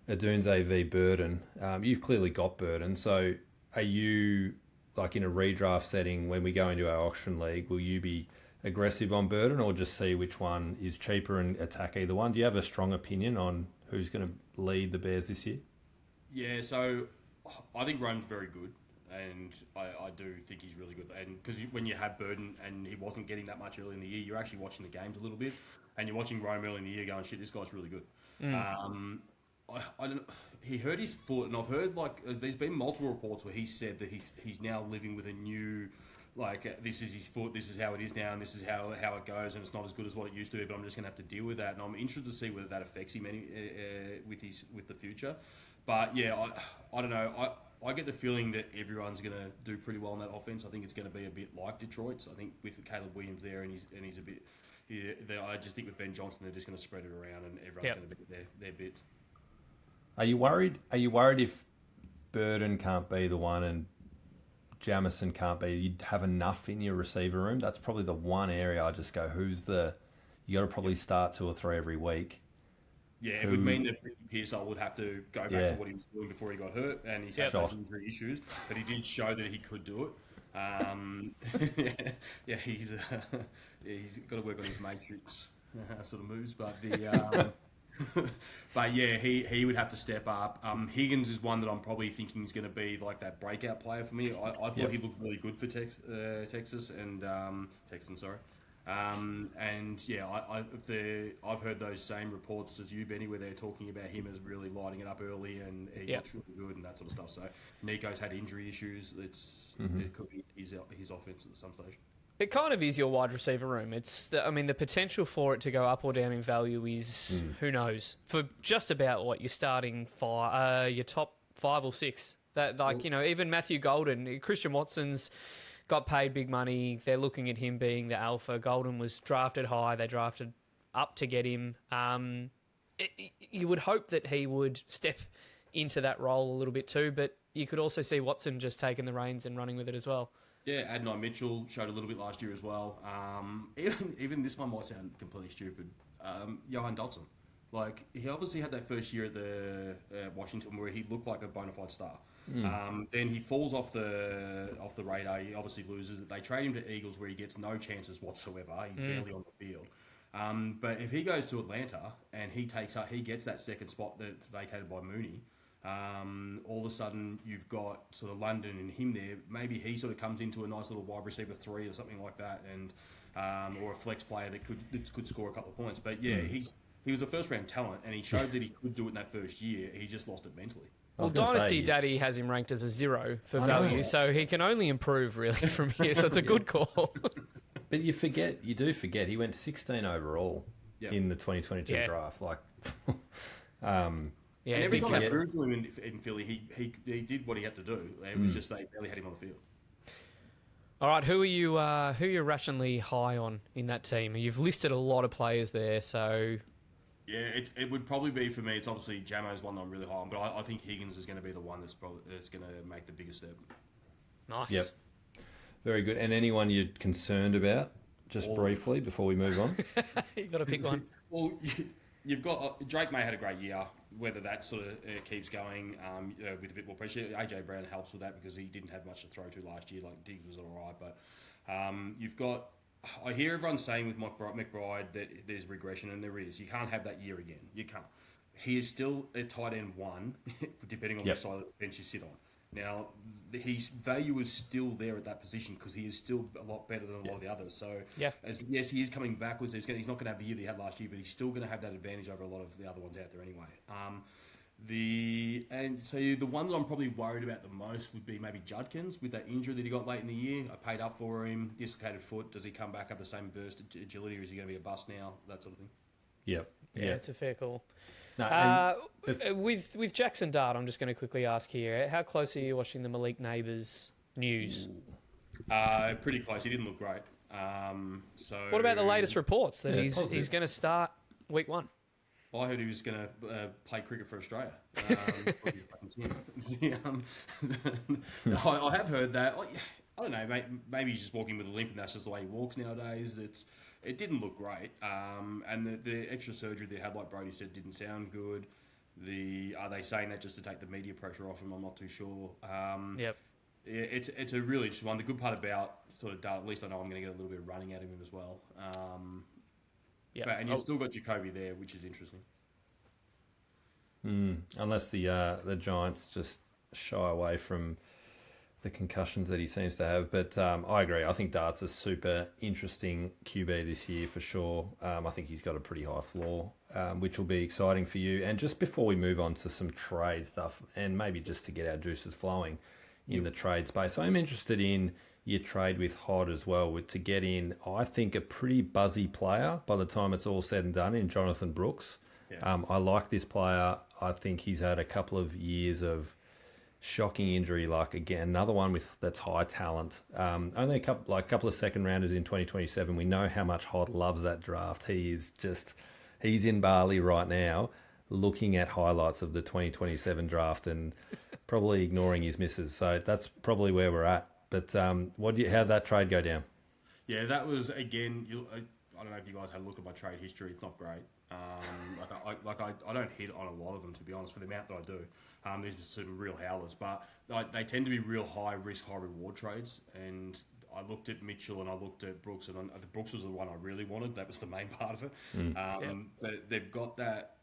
Odunze v. Burden. You've clearly got Burden. So are you, like in a redraft setting, when we go into our auction league, will you be aggressive on Burden, or just see which one is cheaper and attack either one? Do you have a strong opinion on who's going to lead the Bears this year? Yeah, so I think Rome's very good. And I do think he's really good. And because when you have Burden and he wasn't getting that much early in the year, you're actually watching the games a little bit, and you're watching Rome early in the year going, shit, this guy's really good. I don't. He hurt his foot, and I've heard there's been multiple reports where he said that he's now living with a new, this is his foot, this is how it is now, and this is how it goes, and it's not as good as what it used to be. But I'm just going to have to deal with that, and I'm interested to see whether that affects him with the future. But yeah, I don't know. I get the feeling that everyone's going to do pretty well in that offense. I think it's going to be a bit like Detroit's. I think with Caleb Williams there, and he's a bit. I just think with Ben Johnson, they're just going to spread it around, and everyone's going to be their bit. Are you worried if Burden can't be the one and Jamison can't be, you'd have enough in your receiver room. That's probably the one area I just go, you got to probably start 2 or 3 every week. Yeah, it would mean that Pearsall would have to go back to what he was doing before he got hurt, and he's had those injury issues, but he did show that he could do it. He's got to work on his matrix sort of moves, but but yeah, he would have to step up. Higgins is one that I'm probably thinking is going to be like that breakout player for me. I thought he looked really good for Texas and Texans, sorry. And yeah, I've heard those same reports as you, Benny, where they're talking about him as really lighting it up early and he looks really good and that sort of stuff. So Nico's had injury issues. It could be his offense at some stage. It kind of is your wide receiver room. The potential for it to go up or down in value is who knows for just about what you're starting your top 5 or 6. Even Matthew Golden, Christian Watson's got paid big money. They're looking at him being the alpha. Golden was drafted high. They drafted up to get him. You would hope that he would step into that role a little bit too, but you could also see Watson just taking the reins and running with it as well. Yeah, Adonai Mitchell showed a little bit last year as well. Even this one might sound completely stupid. Johan Dotson. Like, he obviously had that first year at the Washington where he looked like a bona fide star. Then he falls off the radar. He obviously loses it. They trade him to Eagles where he gets no chances whatsoever. He's barely on the field. But if he goes to Atlanta and he gets that second spot that's vacated by Mooney, all of a sudden you've got sort of London and him there. Maybe he sort of comes into a nice little wide receiver 3 or something like that, and or a flex player that could score a couple of points. But yeah, he was a first round talent, and he showed that he could do it in that first year. He just lost it mentally. Well, Dynasty Daddy has him ranked as a 0 for value, so he can only improve really from here. So it's a good call. But you do forget, he went 16 overall in the 2022 draft. Like, and every time they threw to him in Philly, he did what he had to do. It was just they barely had him on the field. All right, who are you rationally high on in that team? You've listed a lot of players there, so. Yeah, it would probably be for me. It's obviously Jamo's one that I'm really high on, but I think Higgins is going to be the one that's going to make the biggest step. Nice. Yep. Very good. And anyone you're concerned about, just briefly before we move on? You got to pick one. Well, you've got Drake May had a great year. Whether that sort of keeps going with a bit more pressure, AJ Brown helps with that because he didn't have much to throw to last year. Like Diggs was all right, but you've got. I hear everyone saying with McBride that there's regression, and there is. You can't have that year again. You can't. He is still a tight end 1, depending on the side of the bench you sit on. Now, his value is still there at that position because he is still a lot better than a lot of the others. So, yes, he is coming backwards. He's not going to have the year that he had last year, but he's still going to have that advantage over a lot of the other ones out there anyway. The one that I'm probably worried about the most would be maybe Judkins with that injury that he got late in the year. I paid up for him, dislocated foot. Does he come back, have the same burst agility, or is he going to be a bust now? That sort of thing. Yep. Yeah, it's a fair call. No, with Jackson Dart, I'm just going to quickly ask here, how close are you watching the Malik Neighbours news? Pretty close. He didn't look great. What about the latest reports that he's going to start week 1? Well, I heard he was going to play cricket for Australia. I have heard that. I don't know. Maybe he's just walking with a limp, and that's just the way he walks nowadays. It didn't look great. And the extra surgery they had, like Brody said, didn't sound good. Are they saying that just to take the media pressure off him? I'm not too sure. Yep. It's a really interesting one. The good part about sort of Dart, at least I know I'm going to get a little bit of running out of him as well. And you've still got Jacoby there, which is interesting. Unless the Giants just shy away from the concussions that he seems to have. But I agree. I think Dart's a super interesting QB this year for sure. I think he's got a pretty high floor, which will be exciting for you. And just before we move on to some trade stuff, and maybe just to get our juices flowing in the trade space, I'm interested in your trade with Hod as well, to get in, I think, a pretty buzzy player by the time it's all said and done in Jonathan Brooks. Yeah. I like this player. I think he's had a couple of years of shocking injury, like again another one that's high talent. Only a couple of second rounders in 2027. We know how much Hod loves that draft. He's in Bali right now, looking at highlights of the 2027 draft and probably ignoring his misses. So that's probably where we're at. But how'd that trade go down? Yeah, that was again. I don't know if you guys had a look at my trade history. It's not great. I don't hit on a lot of them, to be honest, for the amount that I do. These are some real howlers, but they tend to be real high risk, high reward trades. And I looked at Mitchell and I looked at Brooks, and Brooks was the one I really wanted. That was the main part of it. They've got that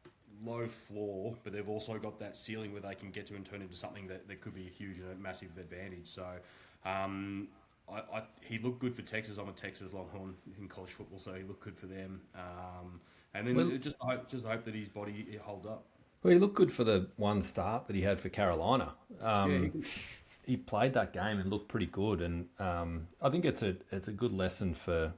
low floor, but they've also got that ceiling where they can get to and turn into something that could be a huge and a massive advantage. So he looked good for Texas. I'm a Texas Longhorn in college football, so he looked good for them. And then just hope that his body holds up. Well, he looked good for the one start that he had for Carolina. He played that game and looked pretty good, and I think it's a good lesson for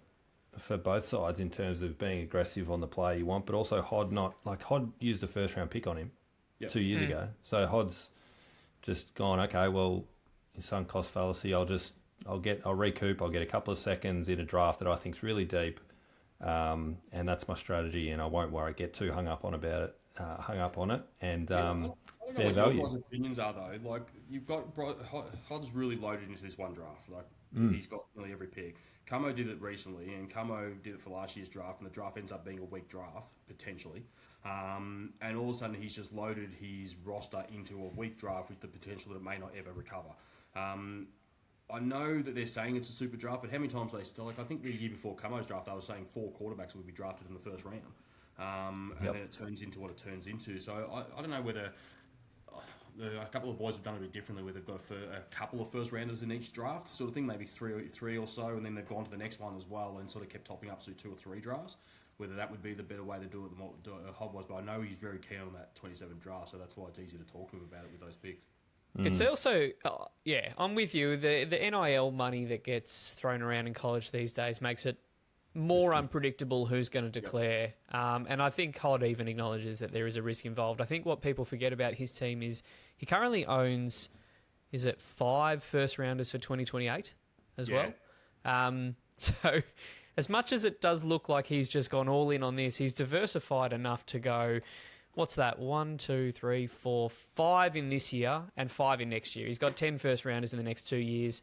both sides in terms of being aggressive on the player you want, but also Hod used a first round pick on him 2 years ago. So Hod's just gone, okay, well, sunk cost fallacy. I'll recoup. I'll get a couple of seconds in a draft that I think's really deep, and that's my strategy. And I won't get too hung up on it. And I don't know fair what value. your guys' opinions are though. Like you've got Hod's really loaded into this one draft. Like he's got nearly every pick. Camo did it recently, and Camo did it for last year's draft, and the draft ends up being a weak draft potentially. And all of a sudden, he's just loaded his roster into a weak draft with the potential that it may not ever recover. I know that they're saying it's a super draft, but how many times they still, like, I think the year before Camo's draft, I was saying 4 quarterbacks would be drafted in the first round. And then it turns into what it turns into. So I don't know whether a couple of boys have done it a bit differently, where they've got a couple of first rounders in each draft, sort of thing, maybe three or so, and then they've gone to the next one as well and sort of kept topping up to 2 or 3 drafts. Whether that would be the better way to do it than what Hob was, but I know he's very keen on that 27 draft, so that's why it's easy to talk to him about it with those picks. It's also, I'm with you. The NIL money that gets thrown around in college these days makes it more unpredictable who's going to declare. And I think Hod even acknowledges that there is a risk involved. I think what people forget about his team is he currently owns, 5 first rounders for 2028 as well? So as much as it does look like he's just gone all in on this, he's diversified enough to go, what's that? 1, 2, 3, 4, 5 in this year and 5 in next year. He's got 10 first rounders in the next 2 years.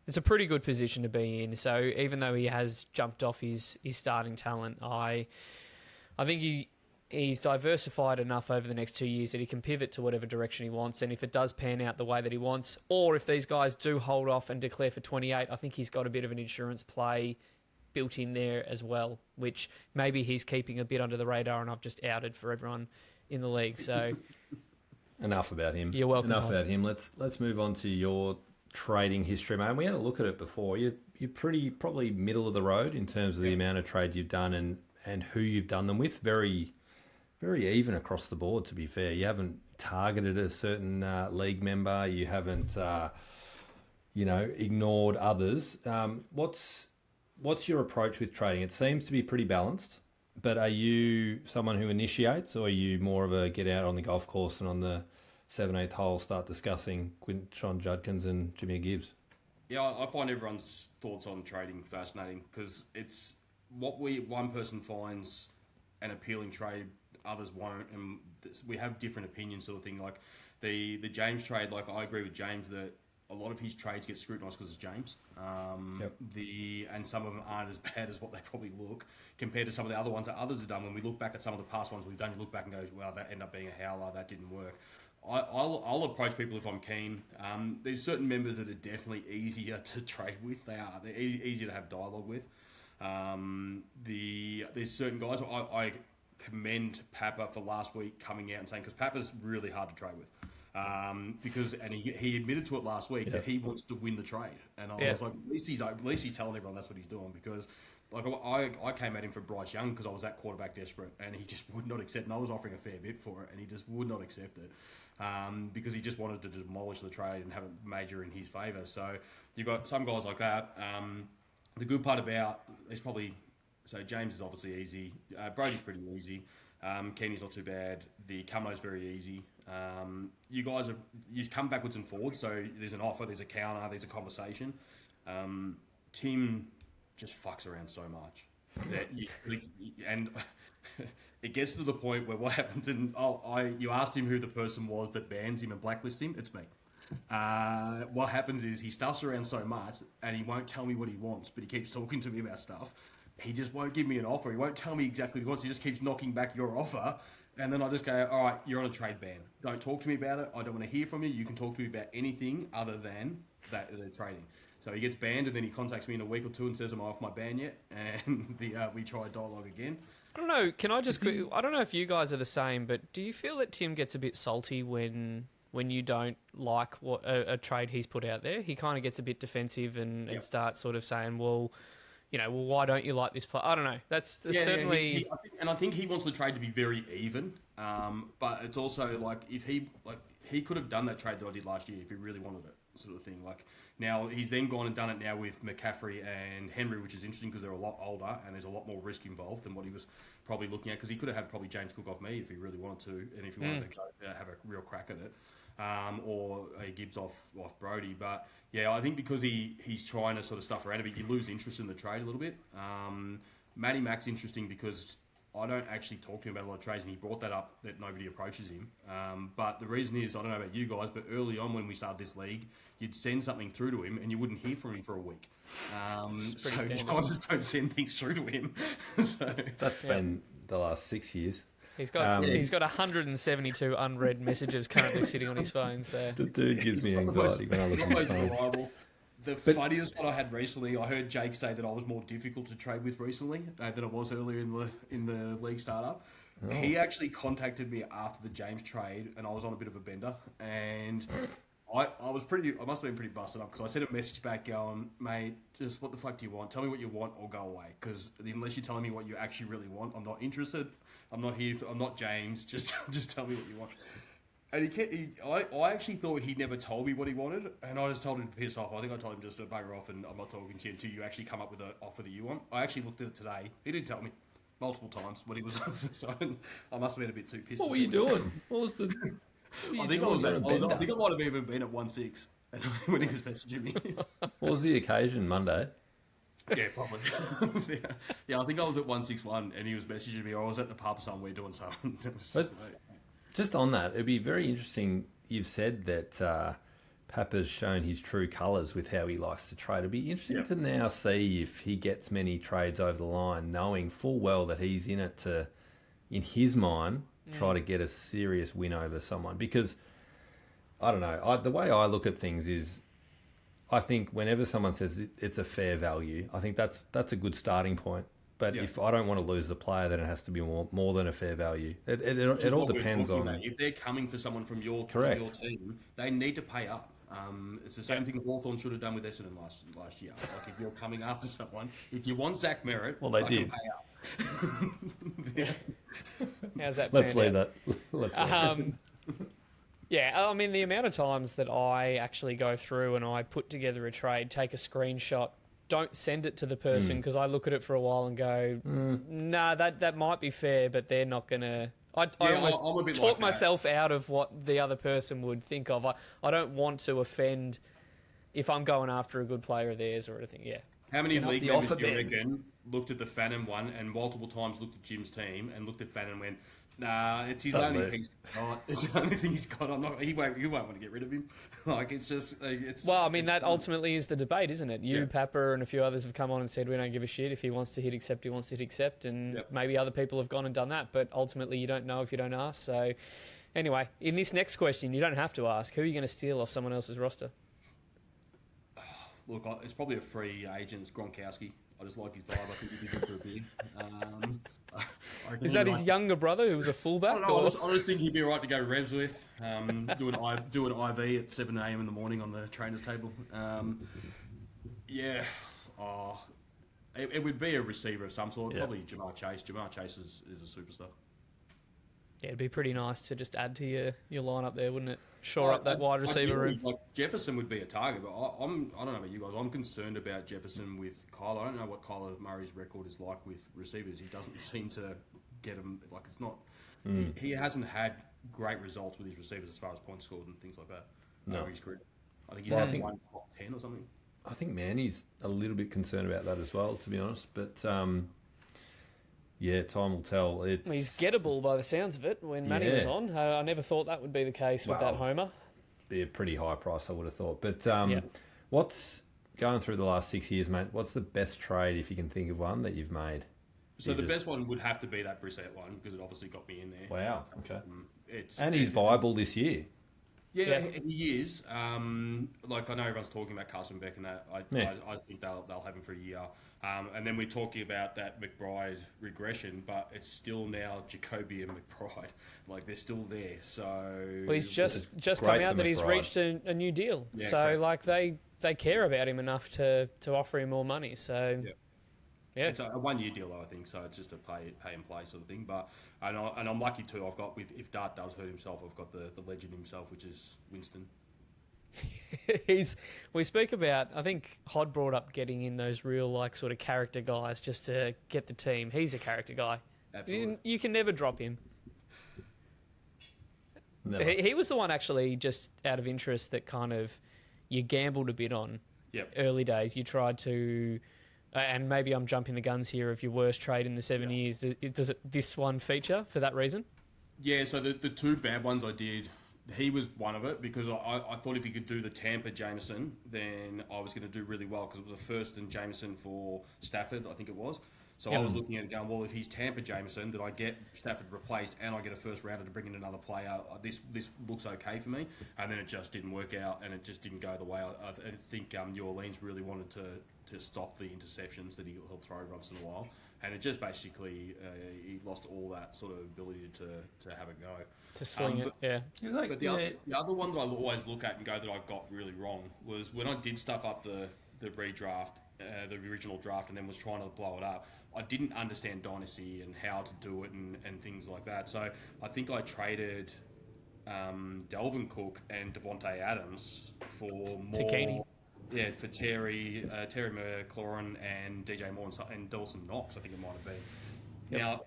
It's a pretty good position to be in. So even though he has jumped off his starting talent, I think he's diversified enough over the next 2 years that he can pivot to whatever direction he wants. And if it does pan out the way that he wants, or if these guys do hold off and declare for 28, I think he's got a bit of an insurance play built in there as well, which maybe he's keeping a bit under the radar, and I've just outed for everyone in the league. So enough about him. You're welcome. Enough about him. Let's move on to your trading history, man. We had a look at it before. You're probably middle of the road in terms of the amount of trades you've done and who you've done them with. Very, very even across the board, to be fair. You haven't targeted a certain league member. You haven't, ignored others. What's your approach with trading? It seems to be pretty balanced, but are you someone who initiates, or are you more of a get out on the golf course and on the 7/8 hole start discussing Quinton Judkins and Jimmy Gibbs? Yeah, I find everyone's thoughts on trading fascinating, because it's what one person finds an appealing trade, others won't, and we have different opinions, sort of thing. Like the James trade, like I agree with James that a lot of his trades get scrutinised because it's James. And some of them aren't as bad as what they probably look compared to some of the other ones that others have done. When we look back at some of the past ones we've done, you look back and go, well, that ended up being a howler, that didn't work. I'll approach people if I'm keen. There's certain members that are definitely easier to trade with. They're easier to have dialogue with. There's certain guys. I commend Papa for last week coming out and saying, because Papa's really hard to trade with. Because he admitted to it last week that he wants to win the trade, and I was like, at least he's telling everyone that's what he's doing, because like I came at him for Bryce Young because I was that quarterback desperate, and he just would not accept. And I was offering a fair bit for it, and he just would not accept it because he just wanted to demolish the trade and have it major in his favour. So you've got some guys like that. The good part about it's probably James is obviously easy. Brody's pretty easy. Kenny's not too bad. The Camo's very easy. You guys you come backwards and forwards, so there's an offer, there's a counter, there's a conversation. Tim just fucks around so much that and it gets to the point where what happens, and you asked him who the person was that bans him and blacklists him. It's me. what happens is he stuffs around so much and he won't tell me what he wants, but he keeps talking to me about stuff. He just won't give me an offer. He won't tell me exactly what he wants. He just keeps knocking back your offer. And then I just go, all right, you're on a trade ban. Don't talk to me about it. I don't want to hear from you. You can talk to me about anything other than that they're trading. So he gets banned, and then he contacts me in a week or two and says, am I off my ban yet? And we try dialogue again. I don't know. Can I just? I don't know if you guys are the same, but do you feel that Tim gets a bit salty when you don't like what a trade he's put out there? He kind of gets a bit defensive and starts sort of saying, well, why don't you like this player? I don't know. That's certainly. I think he wants the trade to be very even. But it's also like if he could have done that trade that I did last year if he really wanted it, sort of thing. Like now he's then gone and done it now with McCaffrey and Henry, which is interesting because they're a lot older and there's a lot more risk involved than what he was probably looking at. Because he could have had probably James Cook off me if he really wanted to, and if he wanted to go, have a real crack at it. Or a Gibbs off Brody. But yeah, I think because he's trying to sort of stuff around a bit, you lose interest in the trade a little bit. Matty Mac's interesting because I don't actually talk to him about a lot of trades, and he brought that up that nobody approaches him. But the reason is, I don't know about you guys, but early on when we started this league, you'd send something through to him and you wouldn't hear from him for a week. So I just don't send things through to him. That's been the last 6 years. He's got 172 unread messages currently sitting on his phone. So the dude gives me anxiety when I look at his phone. The funniest one I had recently, I heard Jake say that I was more difficult to trade with recently than I was earlier in the league startup. Oh. He actually contacted me after the James trade, and I was on a bit of a bender, and I must have been pretty busted up because I sent a message back going, mate, just what the fuck do you want? Tell me what you want or go away, because unless you're telling me what you actually really want, I'm not interested. I'm not here. I'm not James. Just tell me what you want. And I actually thought he never told me what he wanted, and I just told him to piss off. I think I told him just to bugger off, and I'm not talking to you until you actually come up with an offer that you want. I actually looked at it today. He did tell me multiple times what he was on, so I must have been a bit too pissed. What were you doing? What was the? I think I might have even been at 1-6 when he was messaging me. What was the occasion? Monday. Yeah, probably. yeah, I think I was at 161 and he was messaging me, or I was at the pub somewhere doing something. Just on that, it'd be very interesting. You've said that Papa's shown his true colours with how he likes to trade. It'd be interesting to now see if he gets many trades over the line, knowing full well that he's in it to, in his mind, try to get a serious win over someone. Because, I don't know, the way I look at things is, I think whenever someone says it's a fair value, I think that's a good starting point. But if I don't want to lose the player, then it has to be more than a fair value. It all depends on... If they're coming for someone from your team, they need to pay up. It's the same thing Hawthorn should have done with Essendon last year. Like if you're coming after someone, if you want Zach Merritt, well, they did. Pay up. How's that? Let's leave that. Yeah, I mean, the amount of times that I actually go through and I put together a trade, take a screenshot, don't send it to the person because I look at it for a while and go, nah, that might be fair, but they're not going to... I almost talk myself out of what the other person would think of. I don't want to offend if I'm going after a good player of theirs or anything, yeah. How many league members do you reckon looked at the Fannin one and multiple times looked at Jim's team and looked at Fannin and went, nah, it's his only piece. It's the only thing he's got. He won't want to get rid of him. Like it's just. Well, I mean that ultimately is the debate, isn't it? You, Papa, and a few others have come on and said we don't give a shit if he wants to hit accept. He wants to hit accept, and maybe other people have gone and done that. But ultimately, you don't know if you don't ask. So, anyway, in this next question, you don't have to ask. Who are you going to steal off someone else's roster? Look, it's probably a free agent. It's Gronkowski. I just like his vibe. I think he'd be good for a beer. Is that his younger brother who was a fullback? I just think he'd be right to go revs with. Do an IV at 7 a.m. in the morning on the trainer's table. It would be a receiver of some sort. Probably Jamar Chase. Jamar Chase is a superstar. Yeah, it'd be pretty nice to just add to your lineup there, wouldn't it? Shore up that wide receiver room. Like Jefferson would be a target, but I don't know about you guys. I'm concerned about Jefferson with Kyler. I don't know what Kyler Murray's record is like with receivers. He doesn't seem to get them. Like it's not. He hasn't had great results with his receivers as far as points scored and things like that. No, his career. I think he's had one top 10 or something. I think Manny's a little bit concerned about that as well, to be honest. But yeah, time will tell. He's gettable by the sounds of it when Manny was on. I never thought that would be the case with that homer. be a pretty high price, I would have thought. But what's going through the last 6 years, mate? What's the best trade, if you can think of one, that you've made? So the best one would have to be that Brissett one because it obviously got me in there. Wow. Okay. And he's viable this year. Yeah, he is. Like, I know everyone's talking about Carson Beck and that. I think they'll have him for a year. And then we're talking about that McBride regression, but it's still now Jacoby and McBride. Like, they're still there. So he's just come out that he's reached a new deal. Yeah, so correct. Like they care about him enough to offer him more money. So. Yeah. It's a 1 year deal, though, I think, so it's just a pay and play sort of thing. But and I'm lucky too. I've got if Dart does hurt himself, I've got the legend himself, which is Winston. We speak about. I think Hod brought up getting in those real like sort of character guys just to get the team. He's a character guy. Absolutely. You can never drop him. Never. He was the one actually, just out of interest, that kind of you gambled a bit on. Yep. Early days, you tried to. And maybe I'm jumping the guns here of your worst trade in the 7 years. Does this one feature for that reason? Yeah, so the two bad ones I did, he was one of it because I thought if he could do the Tampa Jameson, then I was going to do really well because it was a first and Jameson for Stafford, I think it was. So I was looking at it going, well, if he's Tampa Jameson, then I get Stafford replaced and I get a first rounder to bring in another player. This looks okay for me. And then it just didn't work out and it just didn't go the way I think New Orleans really wanted to stop the interceptions that he'll throw once in a while. And it just basically, he lost all that sort of ability to have a go. To sling it, yeah. But the other one that I always look at and go that I got really wrong was when I did stuff up the redraft, the original draft, and then was trying to blow it up, I didn't understand Dynasty and how to do it and things like that. So I think I traded Delvin Cook and Devontae Adams for more... Takini. Yeah, for Terry McLaurin and DJ Moore and Dawson Knox, I think it might have been. Yep. Now,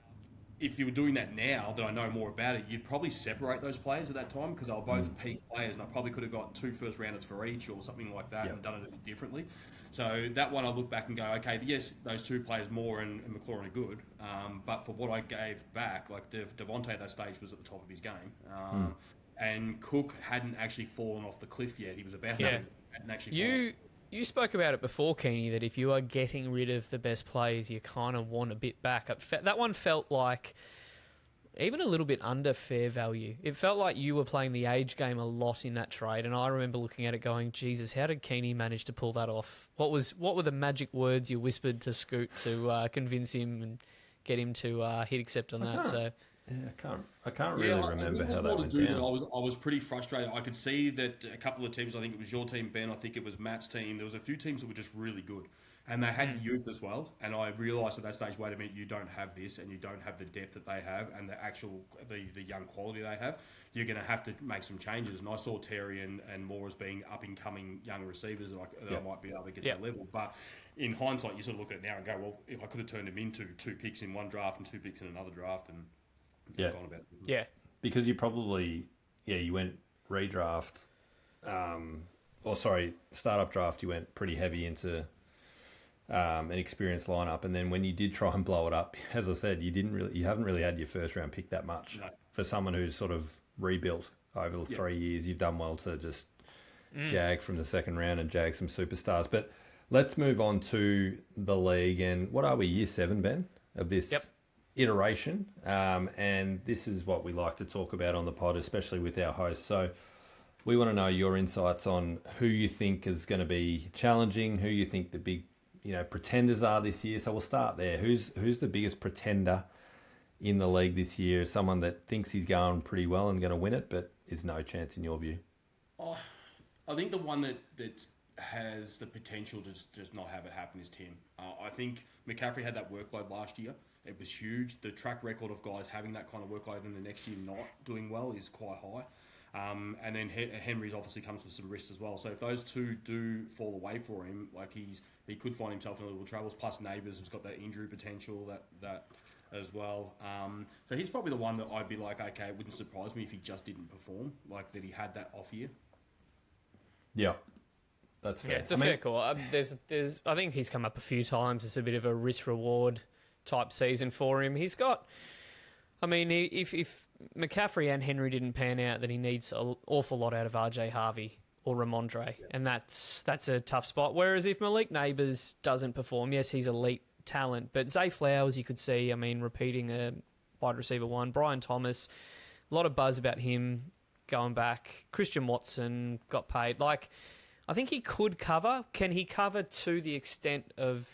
if you were doing that now that I know more about it, you'd probably separate those players at that time because they were both peak players and I probably could have got 2 first rounders for each or something like that and done it a bit differently. So that one I look back and go, okay, yes, those 2 players, Moore and McLaurin, are good, but for what I gave back, like Devontae at that stage was at the top of his game. And Cook hadn't actually fallen off the cliff yet. He was about to. Hadn't actually You spoke about it before, Keeney, that if you are getting rid of the best players, you kind of want a bit back. That one felt like even a little bit under fair value. It felt like you were playing the age game a lot in that trade, and I remember looking at it going, Jesus, how did Keeney manage to pull that off? What were the magic words you whispered to Scoot to convince him and get him to hit accept on that? So. Yeah, I can't really remember how that went down. I was pretty frustrated. I could see that a couple of teams, I think it was your team, Ben, I think it was Matt's team, there was a few teams that were just really good. And they had youth as well. And I realised at that stage, wait a minute, you don't have this and you don't have the depth that they have and the young quality they have. You're going to have to make some changes. And I saw Terry and Moore as being up-and-coming young receivers that I might be able to get to that level. But in hindsight, you sort of look at it now and go, well, if I could have turned them into 2 picks in one draft and 2 picks in another draft and... gone about it. Yeah. Because you probably, you went redraft, startup draft, you went pretty heavy into an experienced lineup. And then when you did try and blow it up, as I said, you haven't really had your first round pick that much. No. For someone who's sort of rebuilt over the 3 years, you've done well to just jag from the second round and jag some superstars. But let's move on to the league. And what are we, year 7, Ben, of this? Yep. Iteration, and this is what we like to talk about on the pod, especially with our hosts. So we want to know your insights on who you think is going to be challenging, who you think the big, pretenders are this year. So we'll start there. Who's the biggest pretender in the league this year? Someone that thinks he's going pretty well and going to win it, but is no chance in your view? I think the one that has the potential to just not have it happen is Tim. I think McCaffrey had that workload last year. It was huge. The track record of guys having that kind of workload in the next year not doing well is quite high. And then Henry's obviously comes with some risks as well. So if those two do fall away for him, like he could find himself in a little troubles. Plus Neighbours has got that injury potential that as well. So he's probably the one that I'd be like, okay, it wouldn't surprise me if he just didn't perform, like that he had that off year. Yeah. That's fair. Yeah, it's a fair call. I think he's come up a few times. It's a bit of a risk-reward type season for him. He's got... I mean, if McCaffrey and Henry didn't pan out, then he needs an awful lot out of RJ Harvey or Ramondre, and that's a tough spot. Whereas if Malik Neighbours doesn't perform, yes, he's elite talent, but Zay Flowers, you could see, I mean, repeating a wide receiver one. Brian Thomas, a lot of buzz about him going back. Christian Watson got paid. Like, I think he could cover. Can he cover to the extent of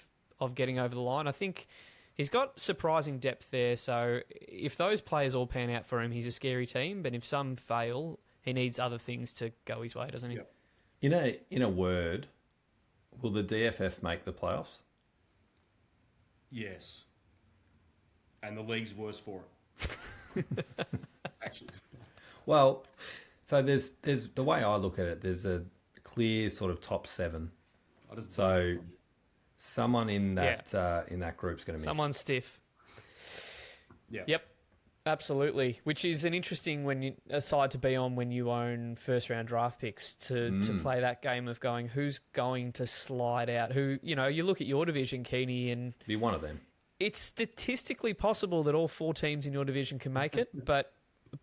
getting over the line? I think he's got surprising depth there. So if those players all pan out for him, he's a scary team. But if some fail, he needs other things to go his way, doesn't he? Yep. In a word, will the DFF make the playoffs? Yes. And the league's worse for it. Actually. Well, so there's the way I look at it, there's a clear sort of top 7. So someone in that group's going to miss. Someone stiff. Yeah. Yep. Absolutely, which is an interesting side to be on when you own first round draft picks to play that game of going who's going to slide out. Who, you look at your division, Keeney, and be one of them. It's statistically possible that all 4 teams in your division can make it, but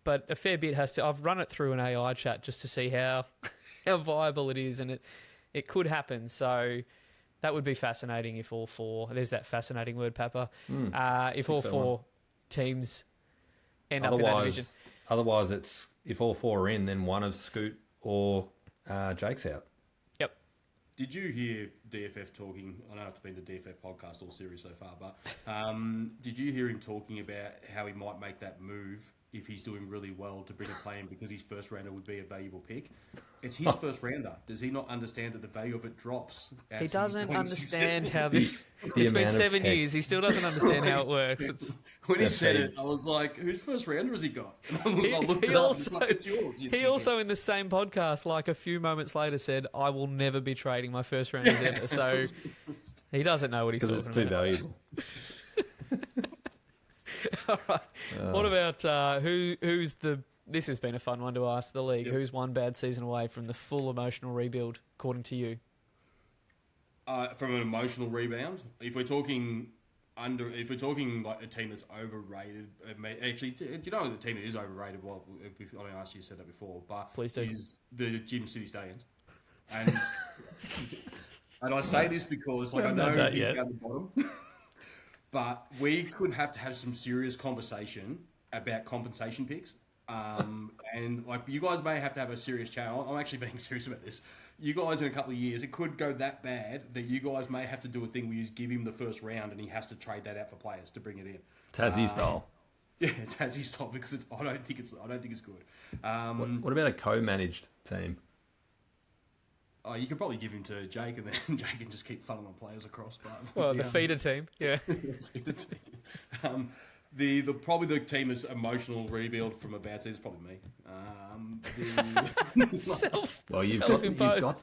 a fair bit has to. I've run it through an AI chat just to see how viable it is, and it could happen. So that would be fascinating if all 4. There's that fascinating word, Papa. If all 4 teams end up in that division. Otherwise, it's if all 4 are in, then one of Scoot or Jake's out. Yep. Did you hear DFF talking? I know it's been the DFF podcast all series so far, but did you hear him talking about how he might make that move if he's doing really well to bring a play in because his first rounder would be a valuable pick? It's his first rounder. Does he not understand that the value of it drops? He doesn't understand how this... It's been 7 years. He still doesn't understand how it works. When he said it, I was like, whose first rounder has he got? He also in the same podcast, like a few moments later, said, I will never be trading my first rounders ever. So he doesn't know what he's talking about. Because it's too valuable. All right. What about who's the... This has been a fun one to ask the league. Yep. Who's one bad season away from the full emotional rebuild, according to you? From an emotional rebound, if we're talking like a team that's overrated, actually, do you know the team that is overrated? Well, I don't ask you said that before, but please do. Is the Gym City Stallions, and and I say this because I know he's down the bottom, but we could have to have some serious conversation about compensation picks. And like you guys may have to have a serious chat. I'm actually being serious about this. You guys in a couple of years, it could go that bad that you guys may have to do a thing where you give him the first round and he has to trade that out for players to bring it in. Tassie style. Yeah, it's Tassie style because I don't think it's good. What about a co-managed team? Oh, you could probably give him to Jake and then Jake can just keep funneling players across. But the feeder team, yeah. Feeder team. Probably the team is emotional rebuild from a bad season is probably me.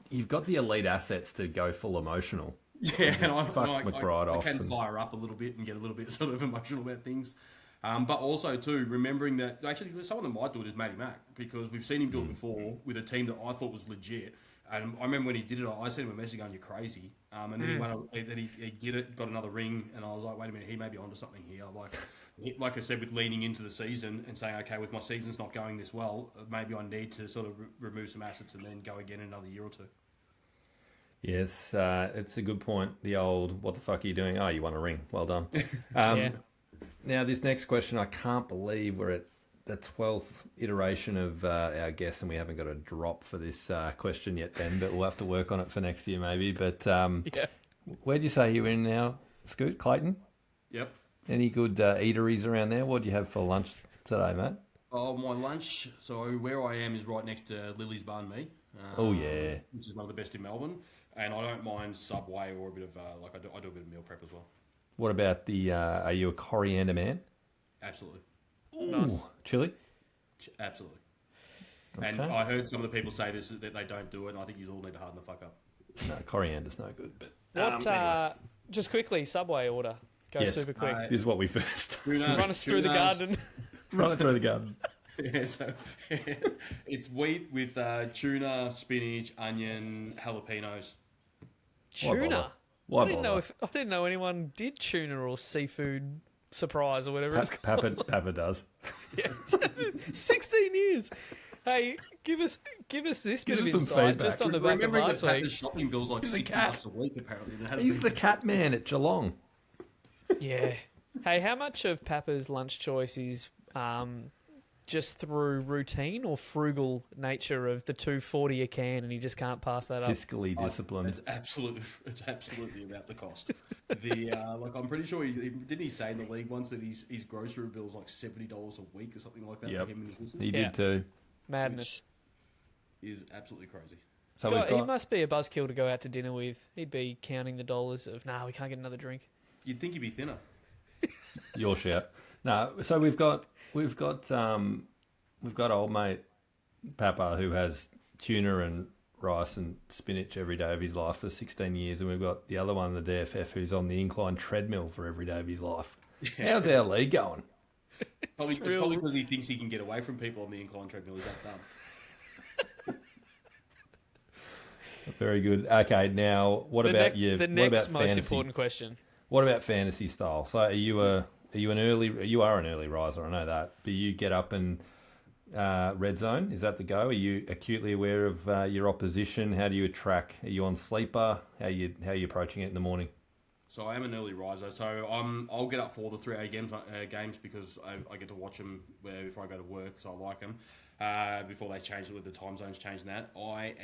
You've got the elite assets to go full emotional. Yeah, and I McBride can fire up a little bit and get a little bit sort of emotional about things. But also too, remembering that actually someone that might do it is Matty Mack because we've seen him do it before with a team that I thought was legit. And I remember when he did it, I sent him a message going, "You're crazy." And then he did it, got another ring, and I was like, "Wait a minute, he may be onto something here." Like I said, with leaning into the season and saying, "Okay, with my season's not going this well, maybe I need to sort of remove some assets and then go again in another year or 2." Yes, it's a good point. The old, "What the fuck are you doing?" Oh, you won a ring. Well done. Now, this next question, I can't believe we're at the 12th iteration of our guest, and we haven't got a drop for this question yet, Ben, but we'll have to work on it for next year maybe. But where'd you say you were in now, Scoot? Clayton? Yep. Any good eateries around there? What do you have for lunch today, mate? Oh, my lunch. So where I am is right next to Lily's Banh Mi. Which is one of the best in Melbourne. And I don't mind Subway or a bit of, I do a bit of meal prep as well. What about are you a coriander man? Absolutely. Ooh, nice. Chili? Absolutely. Okay. And I heard some of the people say this that they don't do it, and I think you all need to harden the fuck up. No, coriander's no good. But anyway. Just quickly, Subway order. Go super quick. This is what we first. Run us through the garden. Run it through the garden. Yeah, so it's wheat with tuna, spinach, onion, jalapenos. Tuna? Why I didn't know anyone did tuna or seafood surprise or whatever it's called. Papa does. 16 years. Hey, give us this bit of us some insight feedback. just on the back of Remembering last that week. the shopping bill's like $60 a week apparently. And it has He's been the cat man at Geelong. Yeah. Hey, how much of Papa's lunch choice is just through routine or frugal nature of the $2.40 a can, and he just can't pass that up? Fiscally disciplined. It's absolutely about the cost. Like I'm pretty sure didn't he say in the league once that his grocery bill's like $70 a week or something like that for him and his missus? He did too. Madness. Which is absolutely crazy. So God, he must be a buzzkill to go out to dinner with. He'd be counting the dollars of, we can't get another drink. You'd think he'd be thinner. Your shout. No, so we've got old mate Papa who has tuna and rice and spinach every day of his life for 16 years, and we've got the other one, the DFF, who's on the incline treadmill for every day of his life. Yeah. How's our league going? Probably because he thinks he can get away from people on the incline treadmill. He's that dumb. Very good. Okay, now what about you? The next most important question. What about fantasy style? So are you an early riser? I know that, but you get up and red zone. Is that the go? Are you acutely aware of your opposition? How do you track? Are you on sleeper? How are you approaching it in the morning? So I am an early riser. So I'll get up for the 3 a.m. games because I get to watch them before I go to work. So I like them. Before they change it with the time zones changing that. I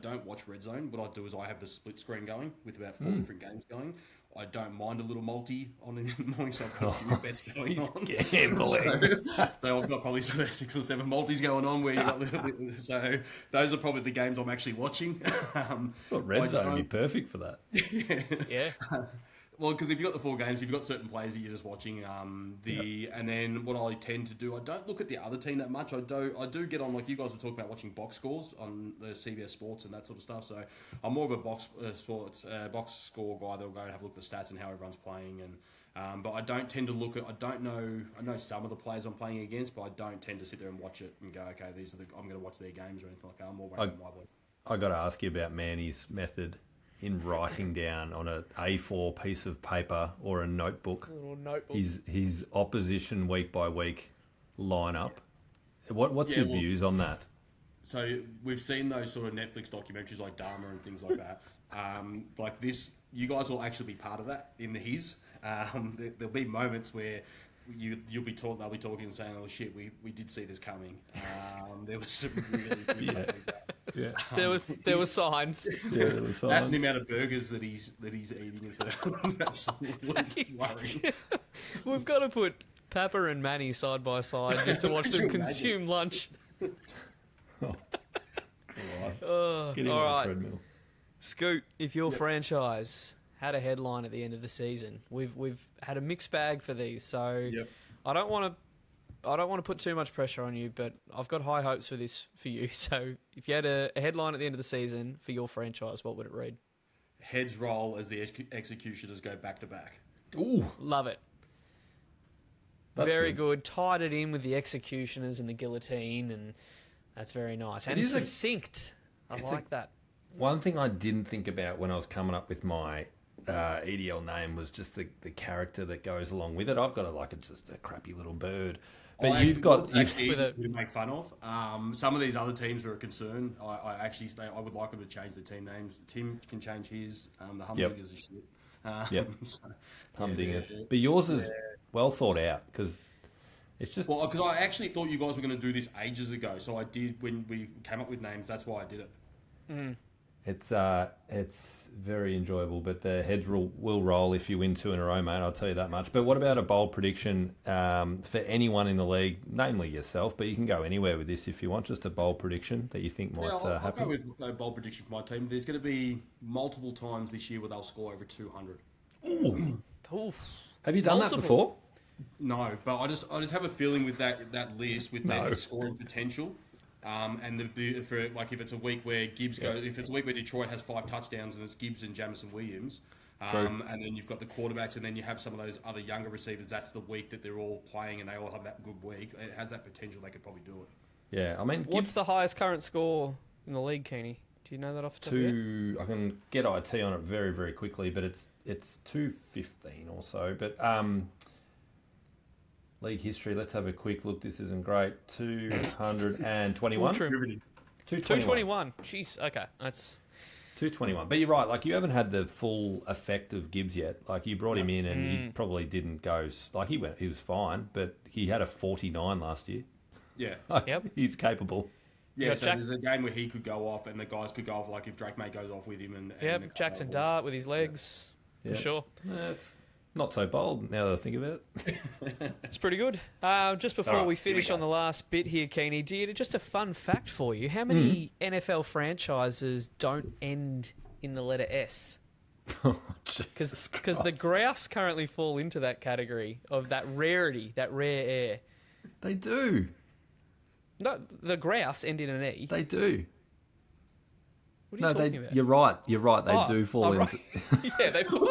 don't watch Red Zone. What I do is I have the split screen going with about 4 different games going. I don't mind a little multi on in the morning, so I've got a few bets going on. Gambling. So I've got probably 6 or 7 multis going on where you got so those are probably the games I'm actually watching. Red Zone would be perfect for that. Yeah. Well, because if you've got the 4 games, you've got certain players that you're just watching. And then what I tend to do, I don't look at the other team that much. I do get on, like you guys were talking about, watching box scores on the CBS Sports and that sort of stuff. So I'm more of a box score guy that'll go and have a look at the stats and how everyone's playing. And but I don't tend to look at. I know some of the players I'm playing against, but I don't tend to sit there and watch it and go, okay, I'm going to watch their games or anything like that. I'm more worried about my league. I got to ask you about Manny's method in writing down on a A4 piece of paper or a notebook, his opposition week by week lineup. What's your views on that? So we've seen those sort of Netflix documentaries like Dharma and things like that. Like this, you guys will actually be part of that in his. There'll be moments where they'll be talking and saying, "Oh shit, we did see this coming." There was some really Yeah. There were signs. Yeah, there was signs. That and the amount of burgers that he's eating is absolutely worrying. We've got to put Papa and Manny side by side just to watch them consume lunch. Get him all on the right. treadmill. Scoot, if your franchise had a headline at the end of the season, we've had a mixed bag for these, so I don't want to put too much pressure on you, but I've got high hopes for this for you. So if you had a headline at the end of the season for your franchise, what would it read? Heads roll as the executioners go back to back. Ooh, Love it. that's Very good. Tied it in with the executioners and the guillotine, and that's very nice. And It is succinct. I like that. One thing I didn't think about when I was coming up with my EDL name was just the character that goes along with it. I've got just a crappy little bird. But you've easy to make fun of. Some of these other teams are a concern. I would like them to change the team names. Tim can change his. The Humdingers are shit. Humdingers. But yours is well thought out because it's just... Well, because I actually thought you guys were going to do this ages ago. So I did, when we came up with names, that's why I did it. Mm. It's very enjoyable, but the heads will roll if you win 2 in a row, mate. I'll tell you that much. But what about a bold prediction for anyone in the league, namely yourself? But you can go anywhere with this if you want. Just a bold prediction that you think might happen. I'll go with a bold prediction for my team. There's going to be multiple times this year where they'll score over 200. Ooh. Oof. Have you done that before? No, but I just have a feeling with that list with their scoring potential. And if it's a week where if it's a week where Detroit has 5 touchdowns and it's Gibbs and Jamison Williams, and then you've got the quarterbacks and then you have some of those other younger receivers, that's the week that they're all playing and they all have that good week. It has that potential; they could probably do it. Yeah, I mean, what's the highest current score in the league, Keeney? Do you know that off the top of your head? I can get IT on it very, very quickly, but it's 215 or so. But league history. Let's have a quick look. This isn't great. 221? 221. Jeez, okay. That's 221. But you're right, like you haven't had the full effect of Gibbs yet. Like you brought him in and he probably didn't go, like he was fine, but he had a 49 last year. Yeah. Like, he's capable. Yeah, so there's a game where he could go off and the guys could go off, like if Drake May goes off with him. And Jackson Dart with his legs, for sure. It's not so bold now that I think about it. It's pretty good. Just before we finish on the last bit here, Keeney, just a fun fact for you. How many NFL franchises don't end in the letter S? Because the Grouse currently fall into that category of that rarity, that rare air. They do. No, the Grouse end in an E. They do. What are you talking about? You're right. They do fall into... Right. Yeah, they fall...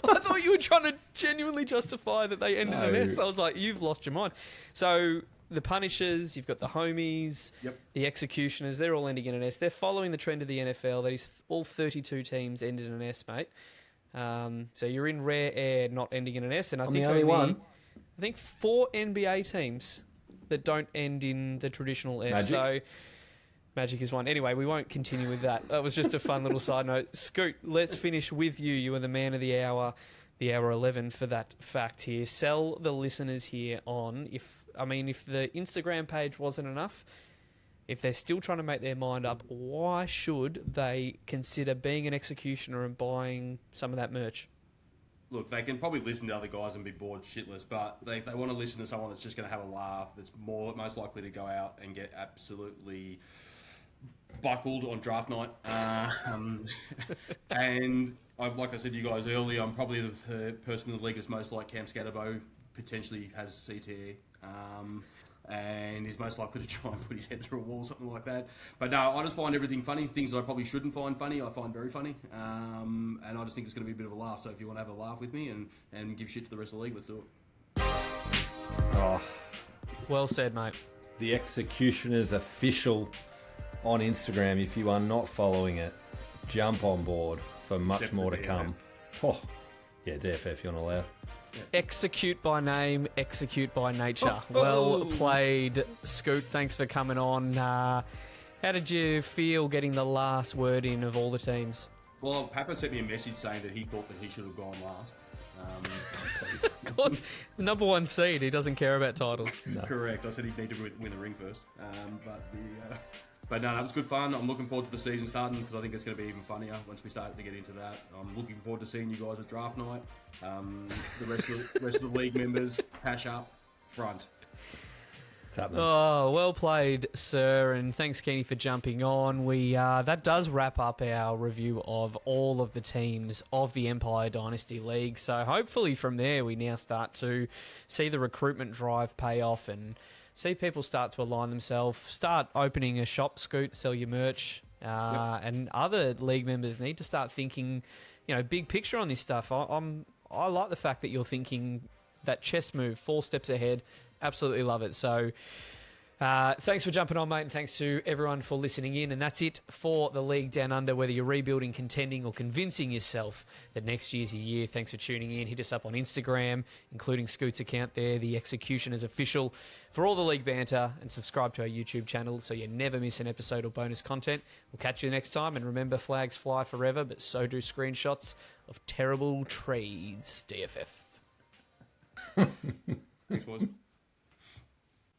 I thought you were trying to genuinely justify that they end in an S. I was like, you've lost your mind. So the Punishers, you've got the Homies, the Executioners, they're all ending in an S. They're following the trend of the NFL. That is, all 32 teams end in an S, mate. So you're in rare air, not ending in an S. And I think the only one. I think 4 NBA teams that don't end in the traditional S. Magic. So Magic is one. Anyway, we won't continue with that. That was just a fun little side note. Scoot, let's finish with you. You are the man of the hour 11 for that fact here. Sell the listeners here on, if the Instagram page wasn't enough, if they're still trying to make their mind up, why should they consider being an executioner and buying some of that merch? Look, they can probably listen to other guys and be bored shitless, but if they want to listen to someone that's just going to have a laugh, that's most likely to go out and get absolutely buckled on draft night. And like I said to you guys earlier, I'm probably the person in the league that's most like Cam Scatterbo, potentially has CTE. And is most likely to try and put his head through a wall, something like that. But no, I just find everything funny. Things that I probably shouldn't find funny, I find very funny. And I just think it's going to be a bit of a laugh. So if you want to have a laugh with me and give shit to the rest of the league, let's do it. Oh, well said, mate. The Executioners official on Instagram. If you are not following it, jump on board for much more to come. Oh, yeah, DFF, you're not allowed. Execute by name, execute by nature. Well played, Scoot. Thanks for coming on. How did you feel getting the last word in of all the teams? Well, Papa sent me a message saying that he thought that he should have gone last. Of course, the number one seed. He doesn't care about titles. No. Correct. I said he'd need to win the ring first. But no, it was good fun. I'm looking forward to the season starting because I think it's going to be even funnier once we start to get into that. I'm looking forward to seeing you guys at draft night. The rest of the league members, cash up front. Oh, well played, sir, and thanks, Keeney, for jumping on. That does wrap up our review of all of the teams of the Empire Dynasty League. So hopefully from there we now start to see the recruitment drive pay off and see people start to align themselves, start opening a shop, Scoot, sell your merch, and other league members need to start thinking, big picture on this stuff. I like the fact that you're thinking that chess move, 4 steps ahead. Absolutely love it. So thanks for jumping on, mate, and thanks to everyone for listening in. And that's it for the League Down Under, whether you're rebuilding, contending, or convincing yourself that next year's your year. Thanks for tuning in. Hit us up on Instagram, including Scoot's account there, the Executioners Official, for all the league banter, and subscribe to our YouTube channel so you never miss an episode or bonus content. We'll catch you next time, and remember, flags fly forever, but so do screenshots of terrible trades, DFF. Thanks, boys.